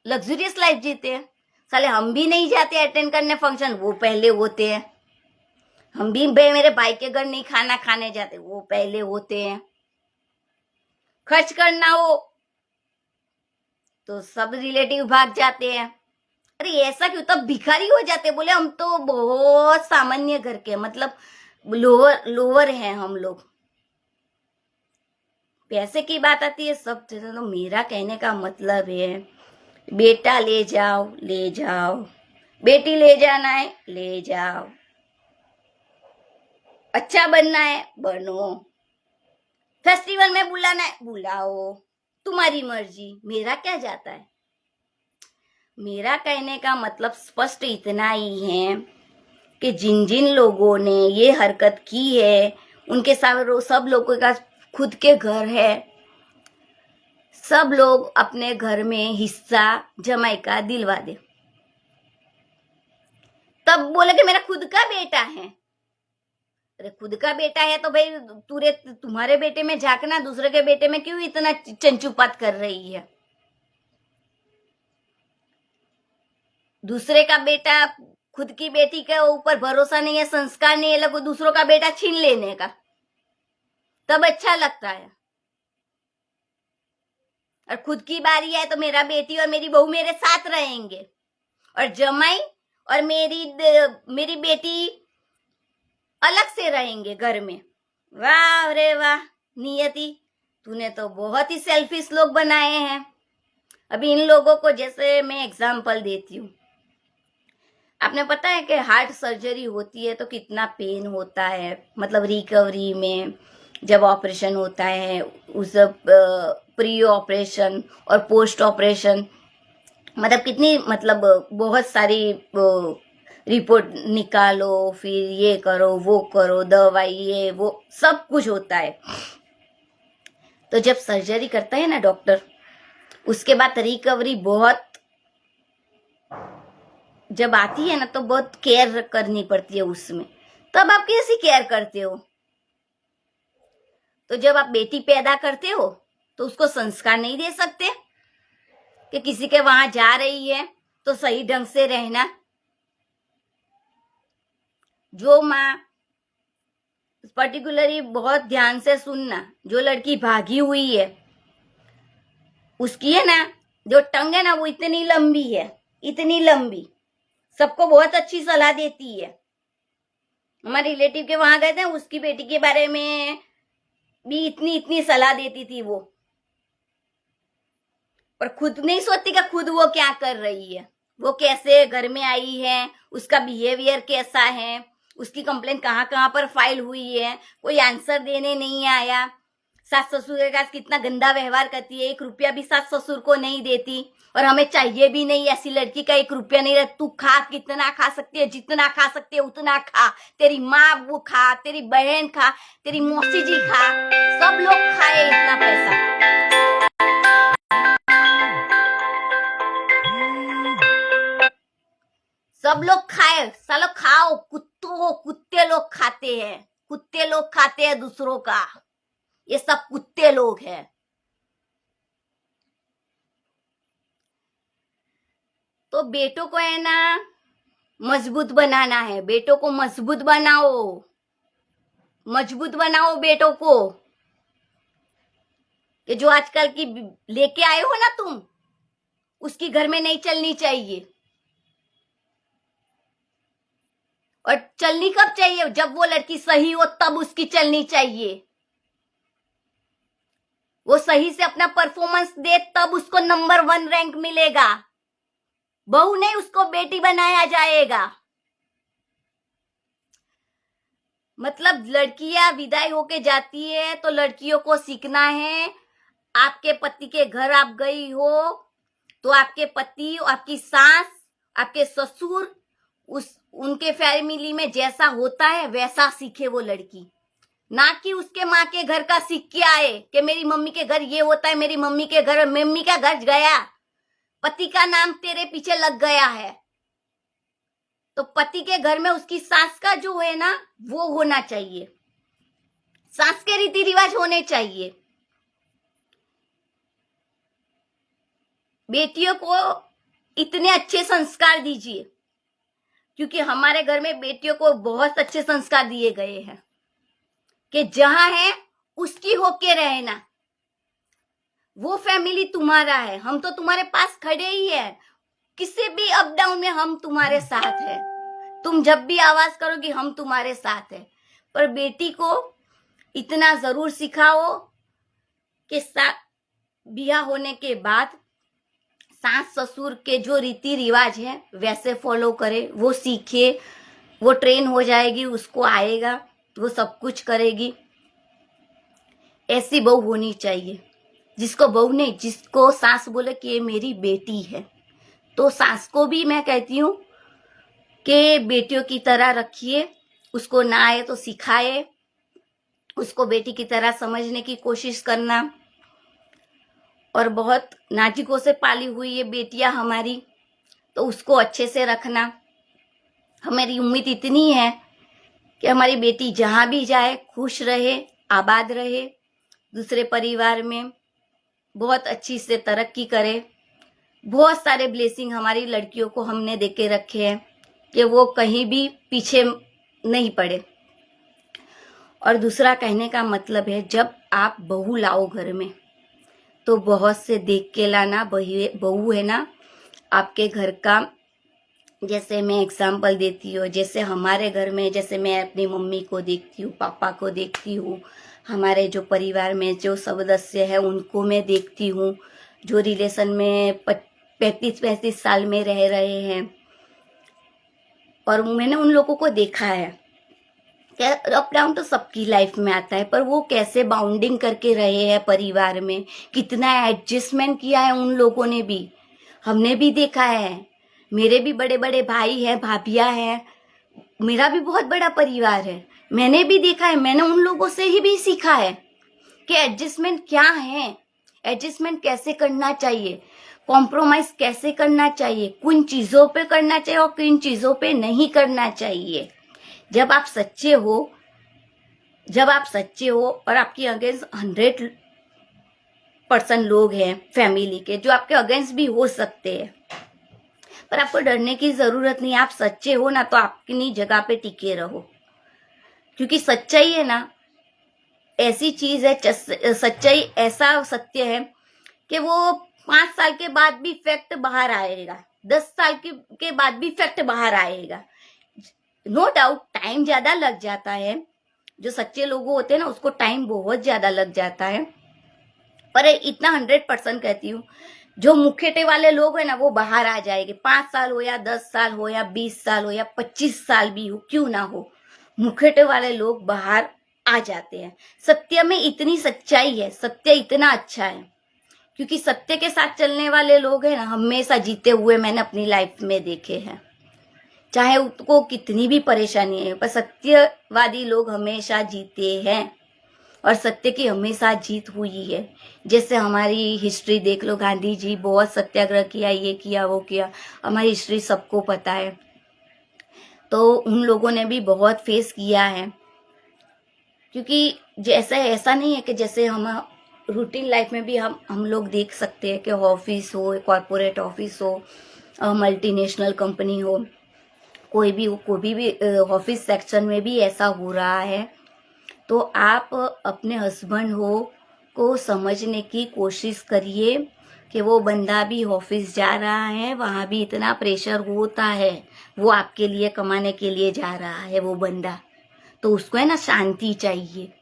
लग्जरियस लाइफ जीते हैं। साले हम भी नहीं जाते अटेंड करने फंक्शन, वो पहले होते हैं। हम भी मेरे भाई के घर नहीं खाना खाने जाते, वो पहले होते हैं। खर्च करना हो तो सब रिलेटिव भाग जाते हैं। अरे ऐसा क्यों, तब भिखारी हो जाते। बोले हम तो बहुत सामान्य घर के, मतलब लोअर लोअर हैं हम लोग। पैसे की बात आती है सब चीजें। तो मेरा कहने का मतलब है, बेटा ले जाओ ले जाओ, बेटी ले जाना है ले जाओ, अच्छा बनना है बनो, फेस्टिवल में बुलाना है बुलाओ, तुम्हारी मर्जी, मेरा क्या जाता है। मेरा कहने का मतलब स्पष्ट इतना ही है कि जिन जिन लोगों ने ये हरकत की है, उनके साथ सब लोगों का खुद के घर है, सब लोग अपने घर में हिस्सा जमाई का दिलवा दे। तब बोले कि मेरा खुद का बेटा है। अरे खुद का बेटा है तो भाई तुम्हारे बेटे में झांकना, दूसरे के बेटे में क्यों इतना चंचुपात कर रही है। दूसरे का बेटा, खुद की बेटी के ऊपर भरोसा नहीं है, संस्कार नहीं है, लोग दूसरों का बेटा छीन लेने का, तब अच्छा लगता है। और खुद की बारी है तो मेरा बेटी और मेरी बहू मेरे साथ रहेंगे, और जमाई और मेरी बेटी अलग से रहेंगे घर में। वाह रे वाह नियति, तूने तो बहुत ही सेल्फिश लोग बनाए हैं। अभी इन लोगों को जैसे मैं एग्जाम्पल देती हूँ। आपने पता है कि हार्ट सर्जरी होती है तो कितना पेन होता है, मतलब रिकवरी में जब ऑपरेशन होता है, उस प्री ऑपरेशन और पोस्ट ऑपरेशन, मतलब कितनी, मतलब बहुत सारी रिपोर्ट निकालो, फिर ये करो वो करो, दवाई ये वो सब कुछ होता है। तो जब सर्जरी करता है ना डॉक्टर, उसके बाद रिकवरी बहुत जब आती है ना तो बहुत केयर करनी पड़ती है उसमें। तब आप कैसी केयर करते हो? तो जब आप बेटी पैदा करते हो तो उसको संस्कार नहीं दे सकते कि किसी के वहां जा रही है तो सही ढंग से रहना? जो माँ, पर्टिकुलरली बहुत ध्यान से सुनना, जो लड़की भागी हुई है उसकी है ना जो टंग है ना वो इतनी लंबी है, इतनी लंबी, सबको बहुत अच्छी सलाह देती है। हमारे रिलेटिव के वहां गए थे, उसकी बेटी के बारे में भी इतनी इतनी सलाह देती थी वो, पर खुद नहीं सोचती कि खुद वो क्या कर रही है, वो कैसे घर में आई है, उसका बिहेवियर कैसा है, उसकी कंप्लेंट कहाँ कहाँ पर फाइल हुई है, कोई आंसर देने नहीं आया। सास ससुर के साथ कितना गंदा व्यवहार करती है, 1 रुपया भी सास ससुर को नहीं देती, और हमें चाहिए भी नहीं ऐसी लड़की का 1 रुपया नहीं रहता। तू खा, कितना खा सकती है, जितना खा सकती है उतना खा, तेरी माँ वो खा, तेरी बहन खा, तेरी मौसी जी खा, सब लोग खाए इतना पैसा। सब लोग खाए, सालो खाओ, कुत्ते लोग खाते हैं, कुत्ते लोग खाते हैं दूसरों का, ये सब कुत्ते लोग हैं। तो बेटों को है ना मजबूत बनाना है, बेटों को मजबूत बनाओ, मजबूत बनाओ बेटों को। कि जो आजकल की लेके आए हो ना तुम, उसकी घर में नहीं चलनी चाहिए। और चलनी कब चाहिए? जब वो लड़की सही हो तब उसकी चलनी चाहिए। वो सही से अपना परफॉर्मेंस दे तब उसको नंबर 1 रैंक मिलेगा। बहू नहीं, उसको बेटी बनाया जाएगा। मतलब लड़कियां विदाई होके जाती है तो लड़कियों को सीखना है, आपके पति के घर आप गई हो तो आपके पति, आपकी सास, आपके ससुर, उनके फैमिली में जैसा होता है वैसा सीखे वो लड़की, ना कि उसके माँ के घर का सीख के आए कि मेरी मम्मी के घर ये होता है, मेरी मम्मी के घर, मम्मी का घर गया, पति का नाम तेरे पीछे लग गया है, तो पति के घर में उसकी सास का जो है ना वो होना चाहिए, सास के रीति रिवाज होने चाहिए। बेटियों को इतने अच्छे संस्कार दीजिए, क्योंकि हमारे घर में बेटियों को बहुत अच्छे संस्कार दिए गए हैं कि जहां है उसकी होके रहना, वो फैमिली तुम्हारा है, हम तो तुम्हारे पास खड़े ही है, किसी भी अप डाउन में हम तुम्हारे साथ है, तुम जब भी आवाज करोगी हम तुम्हारे साथ है। पर बेटी को इतना जरूर सिखाओ कि ब्याह होने के बाद सास ससुर के जो रीति रिवाज है वैसे फॉलो करे, वो सीखे, वो ट्रेन हो जाएगी, उसको आएगा, वो सब कुछ करेगी। ऐसी बहू होनी चाहिए जिसको बहू नहीं, जिसको सास बोले कि ये मेरी बेटी है। तो सास को भी मैं कहती हूँ कि बेटियों की तरह रखिए, उसको ना आए तो सिखाए, उसको बेटी की तरह समझने की कोशिश करना। और बहुत नाजुकों से पाली हुई ये बेटियां हमारी, तो उसको अच्छे से रखना। हमारी उम्मीद इतनी है कि हमारी बेटी जहां भी जाए खुश रहे, आबाद रहे, दूसरे परिवार में बहुत अच्छी से तरक्की करे। बहुत सारे ब्लेसिंग हमारी लड़कियों को हमने देके रखे हैं कि वो कहीं भी पीछे नहीं पड़े। और दूसरा कहने का मतलब है, जब आप बहू लाओ घर में तो बहुत से देख के लाना। बहू है ना आपके घर का, जैसे मैं एग्जाम्पल देती हूँ, जैसे हमारे घर में, जैसे मैं अपनी मम्मी को देखती हूँ, पापा को देखती हूँ, हमारे जो परिवार में जो सदस्य है उनको मैं देखती हूँ, जो रिलेशन में 35-35 साल में रह रहे हैं, और मैंने उन लोगों को देखा है। अप डाउन तो सबकी लाइफ में आता है, पर वो कैसे बाउंडिंग करके रहे हैं परिवार में, कितना एडजस्टमेंट किया है उन लोगों ने भी, हमने भी देखा है। मेरे भी बड़े बड़े भाई हैं, भाभियां हैं, मेरा भी बहुत बड़ा परिवार है, मैंने भी देखा है, मैंने उन लोगों से ही भी सीखा है कि एडजस्टमेंट क्या है, एडजस्टमेंट कैसे करना चाहिए, कॉम्प्रोमाइज कैसे करना चाहिए, किन चीजों पे करना चाहिए और किन चीजों पे नहीं करना चाहिए। जब आप सच्चे हो और आपके अगेंस्ट 100% लोग हैं फैमिली के जो आपके अगेंस्ट भी हो सकते हैं, पर आपको डरने की जरूरत नहीं। आप सच्चे हो ना तो अपनी जगह पे टिके रहो, क्योंकि सच्चाई है ना ऐसी चीज है, सच्चाई ऐसा सत्य है कि वो 5 साल के बाद भी फैक्ट बाहर आएगा, 10 साल के बाद भी फैक्ट बाहर आएगा। नो डाउट टाइम ज्यादा लग जाता है, जो सच्चे लोग होते हैं ना उसको टाइम बहुत ज्यादा लग जाता है, पर इतना 100% कहती हूँ जो मुखेटे वाले लोग हैं ना वो बाहर आ जाएंगे। 5 साल हो या 10 साल हो या 20 साल हो या 25 साल भी हो, क्यों ना हो, मुखेटे वाले लोग बाहर आ जाते हैं। सत्य में इतनी सच्चाई है, सत्य इतना अच्छा है, क्योंकि सत्य के साथ चलने वाले लोग हैं ना हमेशा जीते हुए मैंने अपनी लाइफ में देखे हैं, चाहे उनको कितनी भी परेशानी है, पर सत्यवादी लोग हमेशा जीते हैं और सत्य की हमेशा जीत हुई है। जैसे हमारी हिस्ट्री देख लो, गांधी जी बहुत सत्याग्रह किया, ये किया वो किया, हमारी हिस्ट्री सबको पता है। तो उन लोगों ने भी बहुत फेस किया है, क्योंकि जैसे ऐसा नहीं है कि जैसे हम रूटीन लाइफ में भी हम लोग देख सकते हैं कि ऑफिस हो, कॉरपोरेट ऑफिस हो, मल्टीनेशनल कंपनी हो, कोई भी ऑफिस सेक्शन में भी ऐसा हो रहा है। तो आप अपने हस्बैंड को समझने की कोशिश करिए कि वो बंदा भी ऑफिस जा रहा है, वहाँ भी इतना प्रेशर होता है, वो आपके लिए कमाने के लिए जा रहा है वो बंदा, तो उसको है ना शांति चाहिए।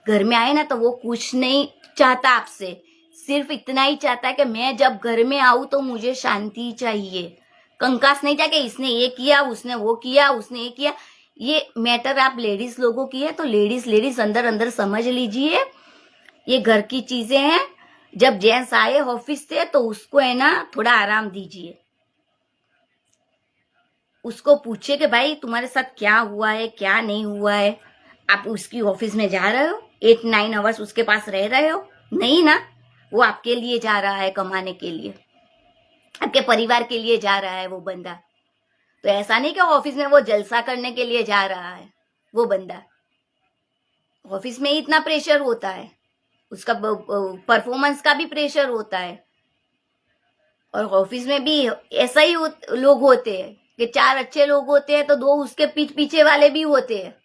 घर में आए ना तो वो कुछ नहीं चाहता आपसे, सिर्फ इतना ही चाहता है कि मैं जब घर में आऊं तो मुझे शांति चाहिए। कंकास नहीं चाहिए कि इसने ये किया, उसने वो किया, उसने ये किया। ये मैटर आप लेडीज लोगों की है तो लेडीज अंदर अंदर समझ लीजिए, ये घर की चीजें हैं। जब जेंट्स आए ऑफिस से तो उसको है ना थोड़ा आराम दीजिए, उसको पूछिए कि भाई तुम्हारे साथ क्या हुआ है क्या नहीं हुआ है। आप उसकी ऑफिस में जा रहे हो, 8-9 आवर्स उसके पास रह रहे हो? नहीं ना, वो आपके लिए जा रहा है, कमाने के लिए, आपके परिवार के लिए जा रहा है वो बंदा। तो ऐसा नहीं कि ऑफिस में वो जलसा करने के लिए जा रहा है वो बंदा। ऑफिस में ही इतना प्रेशर होता है, उसका परफॉर्मेंस का भी प्रेशर होता है, और ऑफिस में भी ऐसा ही लोग होते हैं कि 4 अच्छे लोग होते हैं तो 2 उसके पीछे वाले भी होते हैं।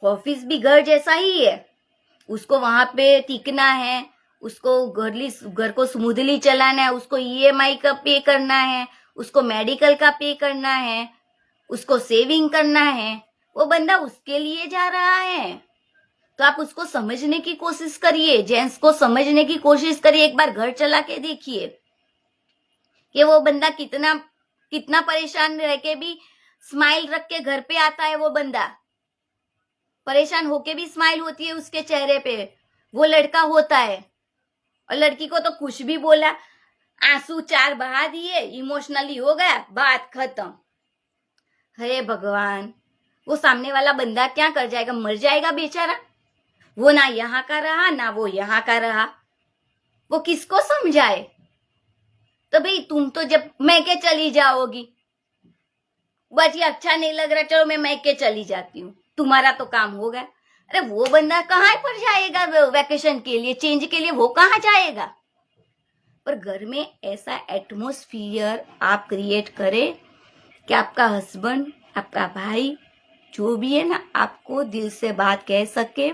ऑफिस भी घर जैसा ही है, उसको वहां पे टिकना है, उसको घर को स्मूथली चलाना है, उसको ईएमआई का पे करना है, उसको मेडिकल का पे करना है, उसको सेविंग करना है। वो बंदा उसके लिए जा रहा है, तो आप उसको समझने की कोशिश करिए, जेंट्स को समझने की कोशिश करिए। एक बार घर चला के देखिए कि वो बंदा कितना परेशान रह के भी स्माइल रख के घर पे आता है। वो बंदा परेशान होके भी स्माइल होती है उसके चेहरे पे, वो लड़का होता है। और लड़की को तो कुछ भी बोला, आंसू 4 बहा दिए, इमोशनली हो गया, बात खत्म। हे भगवान, वो सामने वाला बंदा क्या कर जाएगा? मर जाएगा बेचारा। वो ना यहाँ का रहा ना वो यहाँ का रहा, वो किसको समझाए? तो भाई तुम तो जब मैके चली जाओगी, बस ये अच्छा नहीं लग रहा, चलो मैं मैके चली जाती हूँ, तुम्हारा तो काम हो गया। अरे वो बंदा कहाँ पर जाएगा वैकेशन के लिए, चेंज के लिए, वो कहाँ जाएगा? पर घर में ऐसा एटमोस्फियर आप क्रिएट करें कि आपका हस्बैंड, आपका भाई, जो भी है ना, आपको दिल से बात कह सके,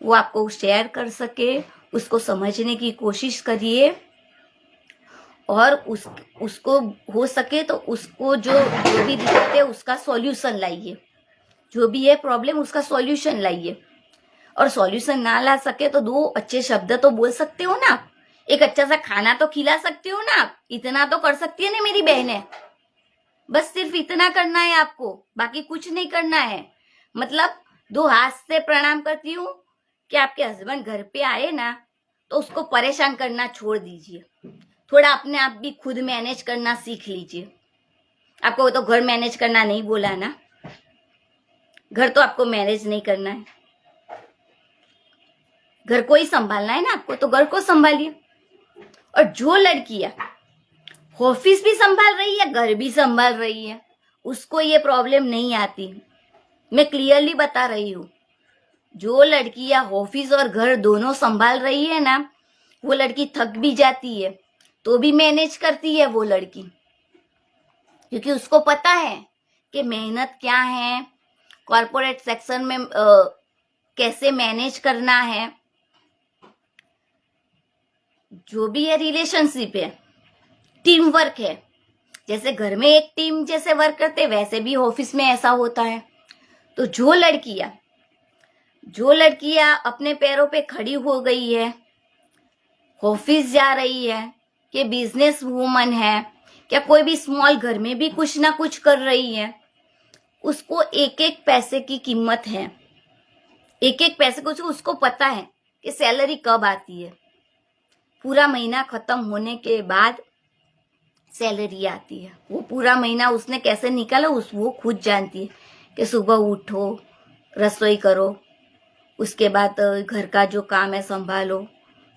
वो आपको शेयर कर सके, उसको समझने की कोशिश करिए। और उसको हो सके तो उसको जो भी दिक्कत है उसका सॉल्यूशन लाइए, जो भी है प्रॉब्लम उसका सॉल्यूशन लाइए। और सॉल्यूशन ना ला सके तो 2 अच्छे शब्द तो बोल सकते हो ना, एक अच्छा सा खाना तो खिला सकते हो ना, इतना तो कर सकती है ना मेरी बहनें। बस सिर्फ इतना करना है आपको, बाकी कुछ नहीं करना है। मतलब 2 हाथ से प्रणाम करती हूँ कि आपके हस्बैंड घर पे आए ना तो उसको परेशान करना छोड़ दीजिए, थोड़ा अपने आप भी खुद मैनेज करना सीख लीजिए। आपको तो घर मैनेज करना नहीं बोला ना, घर तो आपको मैनेज नहीं करना है, घर को ही संभालना है ना आपको, तो घर को संभालिए। और जो लड़कियां ऑफिस भी संभाल रही है, घर भी संभाल रही है, उसको ये प्रॉब्लम नहीं आती मैं क्लियरली बता रही हूँ, जो लड़कियां ऑफिस और घर दोनों संभाल रही है ना, वो लड़की थक भी जाती है तो भी मैनेज करती है वो लड़की, क्योंकि उसको पता है कि मेहनत क्या है, कॉर्पोरेट सेक्शन में कैसे मैनेज करना है। जो भी है रिलेशनशिप है, टीम वर्क है। जैसे घर में एक टीम जैसे वर्क करते, वैसे भी ऑफिस में ऐसा होता है। तो जो लड़कियां अपने पैरों पे खड़ी हो गई है, ऑफिस जा रही है, कि बिजनेस वूमन है, क्या कोई भी स्मॉल घर में भी कुछ ना कुछ कर रही है, उसको एक एक पैसे की कीमत है। एक एक पैसे को उसको पता है कि सैलरी कब आती है। पूरा महीना खत्म होने के बाद सैलरी आती है। वो पूरा महीना उसने कैसे निकाला वो खुद जानती है, कि सुबह उठो, रसोई करो, उसके बाद घर का जो काम है संभालो,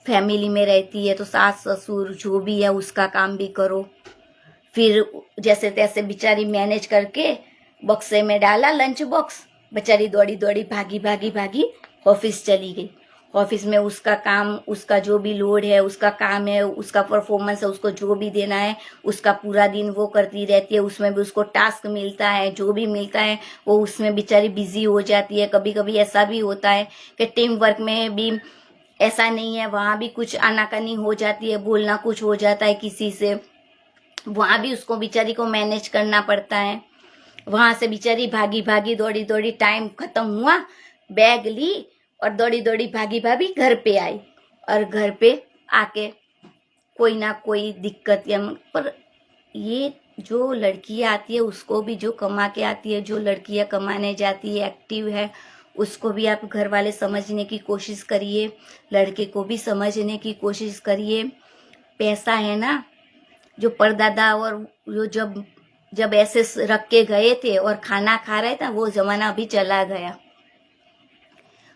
फैमिली में रहती है तो सास ससुर जो भी है उसका काम भी करो, फिर जैसे तैसे बेचारी मैनेज करके बक्से में डाला लंच बॉक्स, बेचारी दौड़ी दौड़ी भागी ऑफिस चली गई। ऑफिस में उसका काम, उसका जो भी लोड है, उसका काम है, उसका परफॉर्मेंस है, उसको जो भी देना है, उसका पूरा दिन वो करती रहती है। उसमें भी उसको टास्क मिलता है, जो भी मिलता है वो उसमें बेचारी बिजी हो जाती है। कभी कभी ऐसा भी होता है कि टीम वर्क में भी ऐसा नहीं है, वहां भी कुछ आनाकानी हो जाती है, बोलना कुछ हो जाता है किसी से, वहां भी उसको बेचारी को मैनेज करना पड़ता है। वहां से बेचारी भागी दौड़ी दौड़ी, टाइम खत्म हुआ, बैग ली और दौड़ी दौड़ी भागी घर पे आई, और घर पे आके कोई ना कोई दिक्कत या पर ये जो लड़कियां आती है उसको भी जो कमा के आती है, जो लड़कियां कमाने जाती है, एक्टिव है, उसको भी आप घर वाले समझने की कोशिश करिए, लड़के को भी समझने की कोशिश करिए। पैसा है ना, जो परदादा और जो जब ऐसे रख के गए थे और खाना खा रहे थे, वो जमाना अभी चला गया।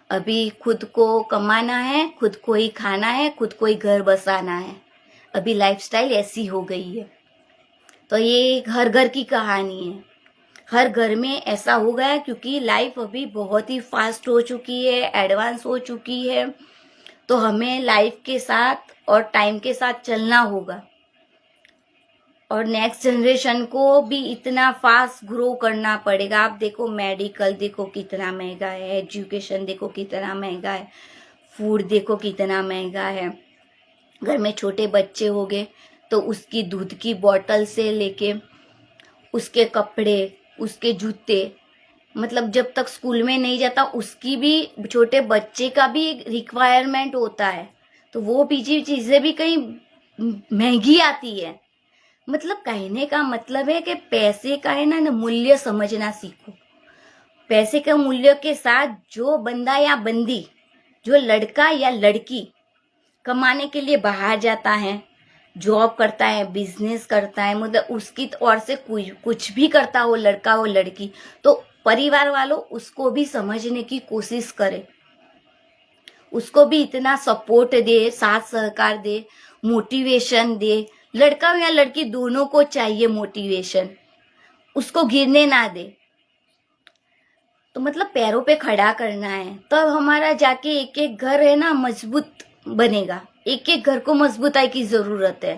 अभी खुद को कमाना है, खुद को ही खाना है, खुद को ही घर बसाना है। अभी लाइफस्टाइल ऐसी हो गई है। तो ये हर घर की कहानी है, हर घर में ऐसा हो गया, क्योंकि लाइफ अभी बहुत ही फास्ट हो चुकी है, एडवांस हो चुकी है। तो हमें लाइफ के साथ और टाइम के साथ चलना होगा, और नेक्स्ट जनरेशन को भी इतना फास्ट ग्रो करना पड़ेगा। आप देखो, मेडिकल देखो कितना महंगा है, एजुकेशन देखो कितना महंगा है, फूड देखो कितना महंगा है। घर में छोटे बच्चे हो गए तो उसकी दूध की बोतल से लेके उसके कपड़े, उसके जूते, मतलब जब तक स्कूल में नहीं जाता उसकी भी, छोटे बच्चे का भी रिक्वायरमेंट होता है। तो वो भी चीजें भी कहीं महंगी आती है। मतलब कहने का मतलब है कि पैसे का है ना मूल्य समझना सीखो। पैसे के मूल्य के साथ जो बंदा या बंदी, जो लड़का या लड़की कमाने के लिए बाहर जाता है, जॉब करता है, बिजनेस करता है, मतलब उसकी और से कुछ भी करता हो, लड़का हो लड़की, तो परिवार वालों उसको भी समझने की कोशिश करे, उसको भी इतना सपोर्ट दे, साथ सहकार दे, मोटिवेशन दे। लड़का हो या लड़की दोनों को चाहिए मोटिवेशन, उसको गिरने ना दे। तो मतलब पैरों पे खड़ा करना है, तब हमारा जाके एक एक घर है ना मजबूत बनेगा। एक एक घर को मजबूताई की जरूरत है,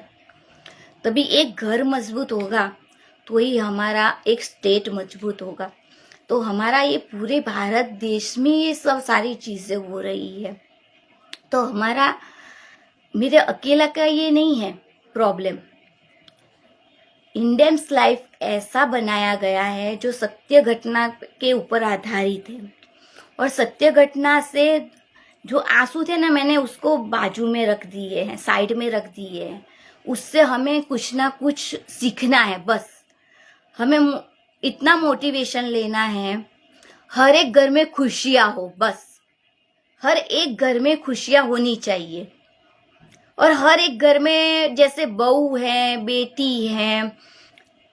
तभी एक घर मजबूत होगा तो ही हमारा एक स्टेट मजबूत होगा। तो हमारा ये पूरे भारत देश में ये सब सारी चीजें हो रही है। तो हमारा, मेरे अकेला का ये नहीं है प्रॉब्लम। इंडियंस लाइफ ऐसा बनाया गया है जो सत्य घटना के ऊपर आधारित है, और सत्य घटना से जो आंसू थे ना, मैंने उसको बाजू में रख दिए हैं, साइड में रख दिए हैं। उससे हमें कुछ ना कुछ सीखना है, बस हमें इतना मोटिवेशन लेना है। हर एक घर में खुशियां हो, बस हर एक घर में खुशियां होनी चाहिए। और हर एक घर में जैसे बहू है, बेटी है,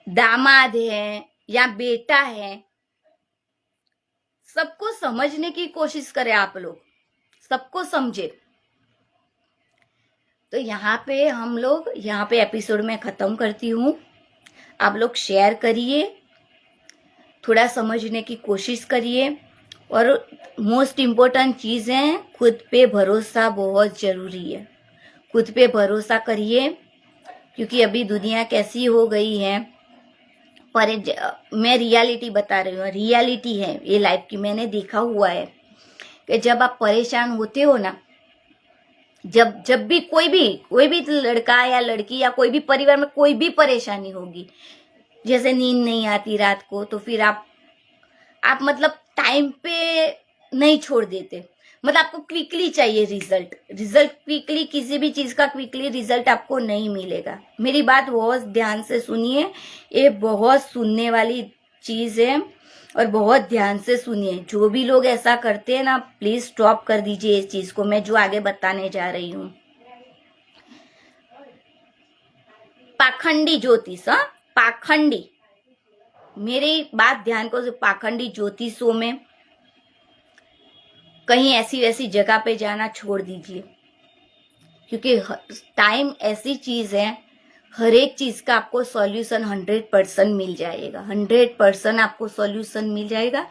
दामाद है या बेटा है, सबको समझने की कोशिश करें आप लोग, सबको समझे। तो यहाँ पे एपिसोड में खत्म करती हूँ। आप लोग शेयर करिए, थोड़ा समझने की कोशिश करिए। और मोस्ट इम्पोर्टेंट चीज़ है, खुद पे भरोसा बहुत ज़रूरी है। खुद पे भरोसा करिए, क्योंकि अभी दुनिया कैसी हो गई है। पर मैं रियलिटी बता रही हूँ, रियलिटी है ये लाइफ की। मैंने देखा हुआ है कि जब आप परेशान होते हो ना, जब जब भी कोई भी लड़का या लड़की या कोई भी परिवार में कोई भी परेशानी होगी, जैसे नींद नहीं आती रात को, तो फिर आप मतलब टाइम पे नहीं छोड़ देते। मतलब आपको क्विकली चाहिए रिजल्ट क्विकली, किसी भी चीज का क्विकली रिजल्ट आपको नहीं मिलेगा। मेरी बात बहुत ध्यान से सुनिए, ये बहुत सुनने वाली चीज है और बहुत ध्यान से सुनिए। जो भी लोग ऐसा करते हैं ना, प्लीज स्टॉप कर दीजिए इस चीज को, मैं जो आगे बताने जा रही हूँ। पाखंडी ज्योतिष, पाखंडी, मेरी बात ध्यान को, पाखंडी ज्योतिषों में कहीं ऐसी वैसी जगह पे जाना छोड़ दीजिए, क्योंकि टाइम ऐसी चीज है, हर एक चीज का आपको सॉल्यूशन 100% मिल जाएगा। 100% आपको सॉल्यूशन मिल जाएगा।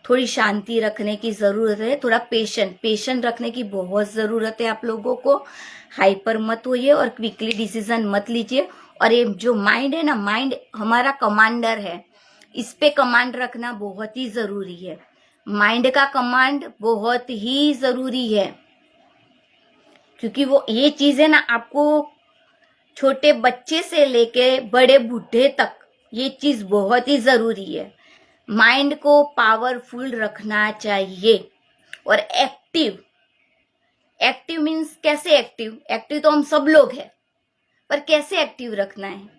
थोड़ी शांति रखने की जरूरत है, थोड़ा पेशेंट रखने की बहुत जरूरत है आप लोगों को। हाइपर मत होइए और क्विकली डिसीजन मत लीजिए। और ये जो माइंड है ना, माइंड हमारा कमांडर है, इस पे कमांड रखना बहुत ही जरूरी है। माइंड का कमांड बहुत ही जरूरी है, क्योंकि वो ये चीज है ना, आपको छोटे बच्चे से लेके बड़े बूढ़े तक ये चीज बहुत ही जरूरी है। माइंड को पावरफुल रखना चाहिए और एक्टिव मीन्स कैसे एक्टिव तो हम सब लोग हैं, पर कैसे एक्टिव रखना है।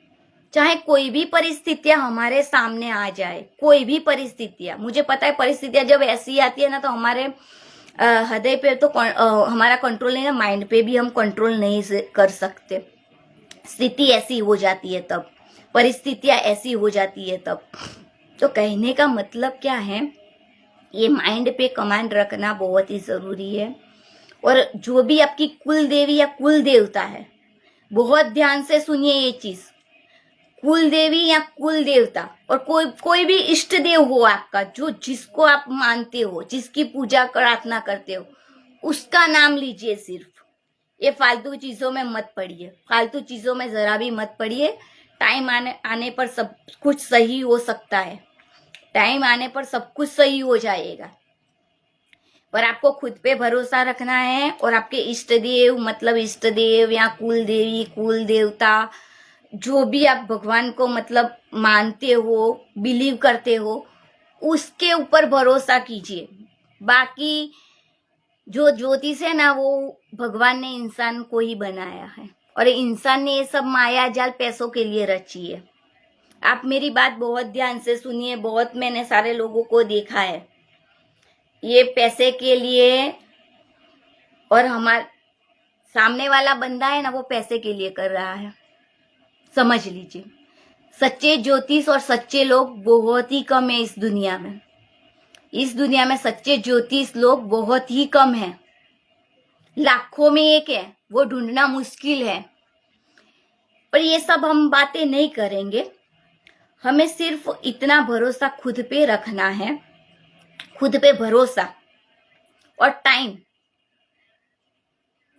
चाहे कोई भी परिस्थितियां हमारे सामने आ जाए, कोई भी परिस्थितियां, मुझे पता है परिस्थितियां जब ऐसी आती है ना, तो हमारे हृदय पे तो हमारा कंट्रोल नहीं है, माइंड पे भी हम कंट्रोल नहीं कर सकते। स्थिति ऐसी हो जाती है तब, परिस्थितियां ऐसी हो जाती है तब। तो कहने का मतलब क्या है, ये माइंड पे कमांड रखना बहुत ही जरूरी है। और जो भी आपकी कुल देवी या कुल देवता है, बहुत ध्यान से सुनिए ये चीज, कुल देवी या कुल देवता और कोई भी इष्ट देव हो आपका, जो जिसको आप मानते हो, जिसकी पूजा प्रार्थना करते हो, उसका नाम लीजिए सिर्फ। ये फालतू चीजों में मत पड़िए, फालतू चीजों में जरा भी मत पड़िए। टाइम आने पर सब कुछ सही हो सकता है, टाइम आने पर सब कुछ सही हो जाएगा। पर आपको खुद पे भरोसा रखना है। और आपके इष्ट देव, मतलब इष्ट देव या कुल देवी, कुल देवता, जो भी आप भगवान को मतलब मानते हो, बिलीव करते हो, उसके ऊपर भरोसा कीजिए। बाकी जो ज्योतिष है ना, वो भगवान ने इंसान को ही बनाया है, और इंसान ने ये सब माया जाल पैसों के लिए रची है। आप मेरी बात बहुत ध्यान से सुनिए, बहुत मैंने सारे लोगों को देखा है, ये पैसे के लिए, और हमारे सामने वाला बंदा है ना, वो पैसे के लिए कर रहा है, समझ लीजिए। सच्चे ज्योतिष और सच्चे लोग बहुत ही कम है इस दुनिया में। इस दुनिया में सच्चे ज्योतिष लोग बहुत ही कम हैं, लाखों में एक है, वो ढूंढना मुश्किल है। पर ये सब हम बातें नहीं करेंगे, हमें सिर्फ इतना भरोसा खुद पे रखना है, खुद पे भरोसा। और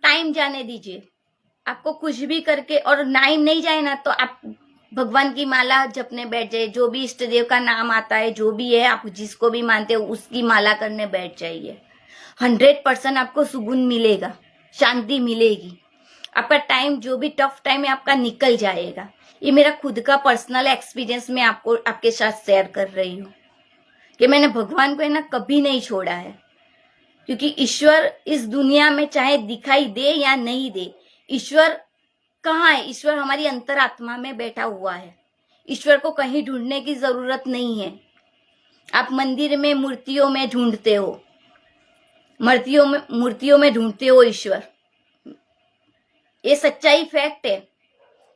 टाइम जाने दीजिए, आपको कुछ भी करके, और टाइम नहीं जाए ना, तो आप भगवान की माला जपने बैठ जाइए। जो भी इष्ट देव का नाम आता है, जो भी है, आप जिसको भी मानते हो, उसकी माला करने बैठ जाइए। 100% आपको सुकून मिलेगा, शांति मिलेगी। आपका टाइम, जो भी टफ टाइम है, आपका निकल जाएगा। ये मेरा खुद का पर्सनल एक्सपीरियंस मैं आपके साथ शेयर कर रही हूँ, कि मैंने भगवान को है ना कभी नहीं छोड़ा है। क्योंकि ईश्वर इस दुनिया में चाहे दिखाई दे या नहीं दे, ईश्वर कहाँ है? ईश्वर हमारी अंतरात्मा में बैठा हुआ है। ईश्वर को कहीं ढूंढने की जरूरत नहीं है। आप मंदिर में मूर्तियों में ढूंढते हो, मूर्तियों में ढूंढते हो ईश्वर, ये सच्चाई फैक्ट है।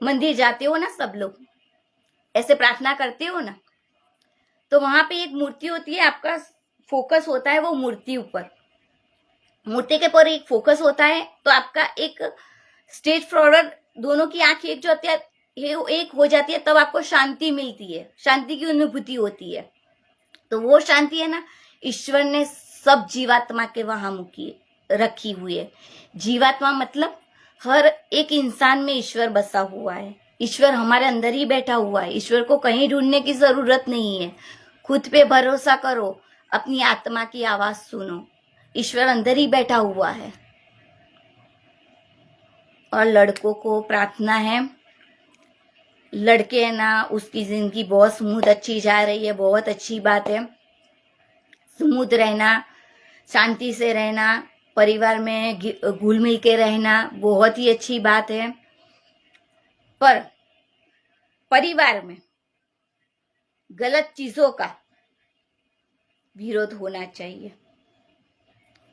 मंदिर जाते हो ना सब लोग, ऐसे प्रार्थना करते हो ना, तो वहां पे एक मूर्ति होती है, आपका फोकस होता है वो मूर्ति ऊपर, मूर्ति के पर एक फोकस होता है, तो आपका एक स्टेज फॉरवर्ड, दोनों की आंख एक जो होती है, एक हो जाती है, तब आपको शांति मिलती है, शांति की अनुभूति होती है। तो वो शांति है ना, ईश्वर ने सब जीवात्मा के वहां रखी हुई है। जीवात्मा मतलब हर एक इंसान में ईश्वर बसा हुआ है। ईश्वर हमारे अंदर ही बैठा हुआ है। ईश्वर को कहीं ढूंढने की जरूरत नहीं है। खुद पे भरोसा करो, अपनी आत्मा की आवाज सुनो, ईश्वर अंदर ही बैठा हुआ है। और लड़कों को प्रार्थना है, लड़के है ना, उसकी जिंदगी बहुत स्मूथ अच्छी जा रही है, बहुत अच्छी बात है। स्मूथ रहना, शांति से रहना, परिवार में घुल मिल के रहना बहुत ही अच्छी बात है। पर परिवार में गलत चीजों का विरोध होना चाहिए।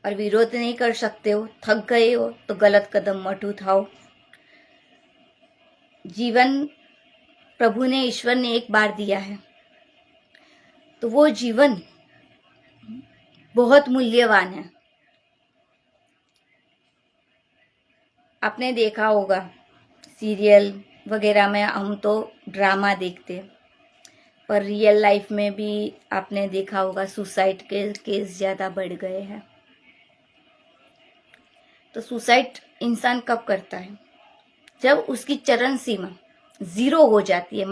और विरोध नहीं कर सकते हो, थक गए हो, तो गलत कदम मत उठाओ। जीवन प्रभु ने, ईश्वर ने एक बार दिया है, तो वो जीवन बहुत मूल्यवान है। आपने देखा होगा सीरियल वगैरह में हम तो ड्रामा देखते, पर रियल लाइफ में भी आपने देखा होगा सुसाइड के केस ज़्यादा बढ़ गए हैं। तो सुसाइड इंसान कब करता है? जब उसकी चरम सीमा 0 हो जाती है,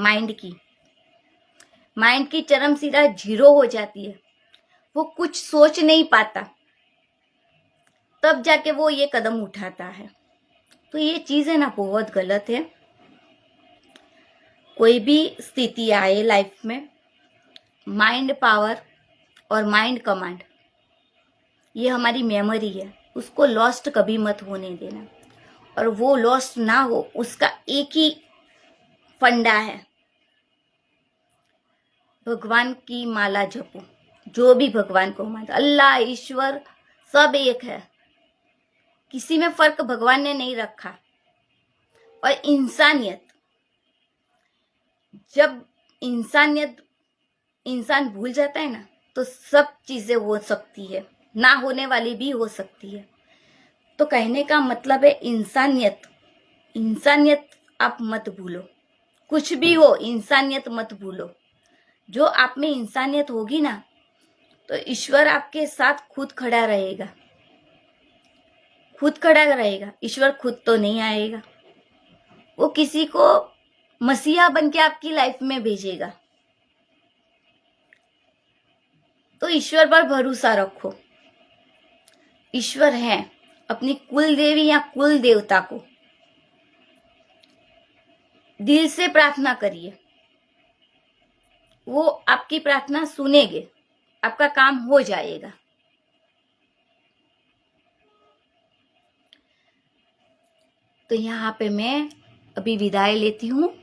माइंड की चरम सीमा 0 हो जाती है, वो कुछ सोच नहीं पाता, तब जाके वो ये कदम उठाता है। तो ये चीज़ है ना, बहुत गलत है। कोई भी स्थिति आए लाइफ में, माइंड पावर और माइंड कमांड, ये हमारी मेमोरी है, उसको लॉस्ट कभी मत होने देना। और वो लॉस्ट ना हो, उसका एक ही फंडा है, भगवान की माला जपो। जो भी भगवान को मानता, अल्लाह ईश्वर सब एक है, किसी में फर्क भगवान ने नहीं रखा। और इंसानियत, जब इंसान भूल जाता है ना, तो सब चीजें हो सकती है, ना होने वाली भी हो सकती है। तो कहने का मतलब है इंसानियत आप मत भूलो। कुछ भी हो, इंसानियत मत भूलो। जो आप में इंसानियत होगी ना, तो ईश्वर आपके साथ खुद खड़ा रहेगा। ईश्वर खुद तो नहीं आएगा, वो किसी को मसीहा बन के आपकी लाइफ में भेजेगा। तो ईश्वर पर भरोसा रखो। ईश्वर है, अपनी कुल देवी या कुल देवता को दिल से प्रार्थना करिए, वो आपकी प्रार्थना सुनेंगे, आपका काम हो जाएगा। तो यहाँ पे मैं अभी विदाई लेती हूँ।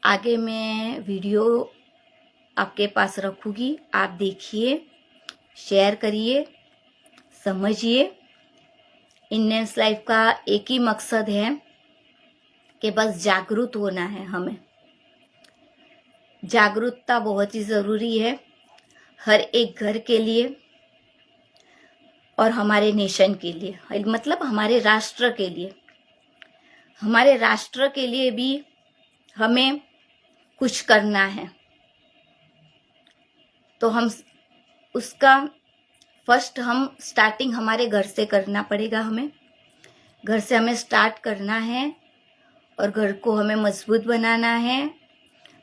आगे मैं वीडियो आपके पास रखूंगी, आप देखिए, शेयर करिए, समझिए। इंडियंस लाइफ का एक ही मकसद है कि बस जागरूक होना है हमें। जागरूकता बहुत ही ज़रूरी है, हर एक घर के लिए और हमारे नेशन के लिए, मतलब हमारे राष्ट्र के लिए। हमारे राष्ट्र के लिए भी हमें कुछ करना है, तो हम उसका फर्स्ट स्टार्टिंग हमारे घर से करना पड़ेगा। हमें घर से हमें स्टार्ट करना है और घर को हमें मजबूत बनाना है।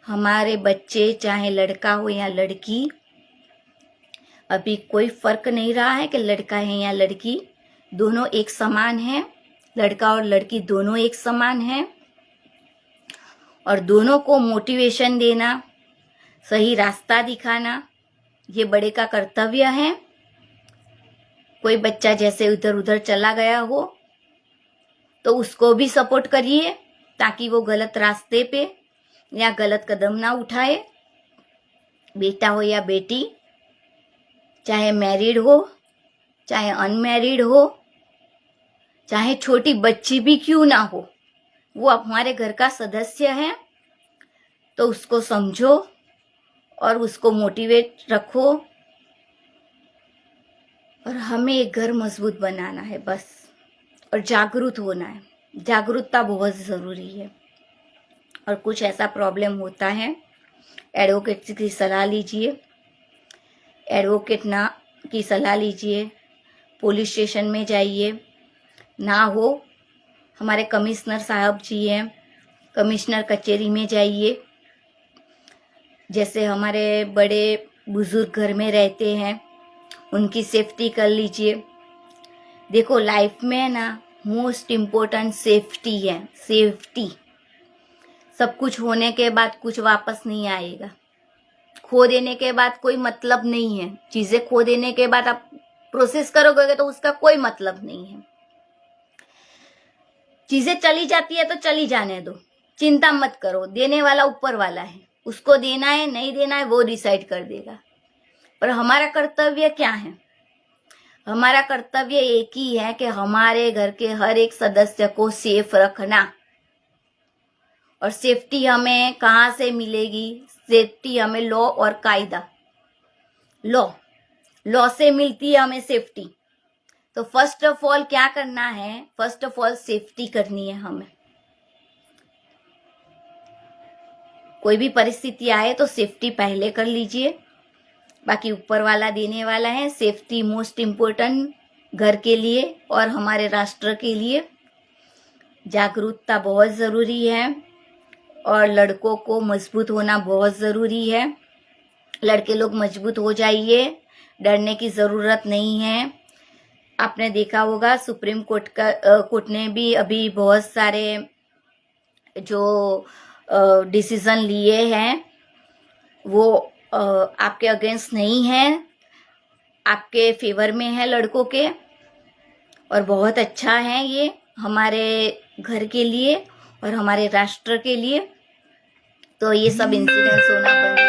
हमारे बच्चे, चाहे लड़का हो या लड़की, अभी कोई फर्क नहीं रहा है कि लड़का है या लड़की, दोनों एक समान है। लड़का और लड़की दोनों एक समान है, और दोनों को मोटिवेशन देना, सही रास्ता दिखाना, ये बड़े का कर्तव्य है। कोई बच्चा जैसे इधर उधर चला गया हो तो उसको भी सपोर्ट करिए, ताकि वो गलत रास्ते पे या गलत कदम ना उठाए। बेटा हो या बेटी, चाहे मैरिड हो चाहे अनमैरिड हो, चाहे छोटी बच्ची भी क्यों ना हो, वो हमारे घर का सदस्य है। तो उसको समझो और उसको मोटिवेट रखो, और हमें एक घर मजबूत बनाना है बस, और जागरूक होना है। जागरूकता बहुत ज़रूरी है। और कुछ ऐसा प्रॉब्लम होता है, एडवोकेट की सलाह लीजिए। एडवोकेट ना की सलाह लीजिए, पुलिस स्टेशन में जाइए, ना हो हमारे कमिश्नर साहब जी हैं, कमिश्नर कचहरी में जाइए। जैसे हमारे बड़े बुजुर्ग घर में रहते हैं, उनकी सेफ्टी कर लीजिए। देखो लाइफ में ना मोस्ट इम्पोर्टेंट सेफ्टी है, सेफ्टी। सब कुछ होने के बाद कुछ वापस नहीं आएगा, खो देने के बाद कोई मतलब नहीं है। चीजें खो देने के बाद आप प्रोसेस करोगे तो उसका कोई मतलब नहीं है। चीजें चली जाती है तो चली जाने दो, चिंता मत करो, देने वाला ऊपर वाला है, उसको देना है नहीं देना है वो डिसाइड कर देगा। पर हमारा कर्तव्य क्या है? हमारा कर्तव्य एक ही है कि हमारे घर के हर एक सदस्य को सेफ रखना। और सेफ्टी हमें कहाँ से मिलेगी? सेफ्टी हमें लॉ और कायदा, लॉ से मिलती है हमें सेफ्टी। तो फर्स्ट ऑफ ऑल क्या करना है? फर्स्ट ऑफ ऑल सेफ्टी करनी है हमें। कोई भी परिस्थिति आए तो सेफ्टी पहले कर लीजिए, बाकी ऊपर वाला देने वाला है। सेफ्टी मोस्ट इम्पोर्टेंट घर के लिए और हमारे राष्ट्र के लिए। जागरूकता बहुत ज़रूरी है और लड़कों को मजबूत होना बहुत ज़रूरी है। लड़के लोग मजबूत हो जाइए, डरने की ज़रूरत नहीं है। आपने देखा होगा सुप्रीम कोर्ट ने भी अभी बहुत सारे जो डिसीजन लिए हैं वो आपके अगेंस्ट नहीं है, आपके फेवर में है लड़कों के। और बहुत अच्छा है ये हमारे घर के लिए और हमारे राष्ट्र के लिए। तो ये सब इंसिडेंट्स होना बंद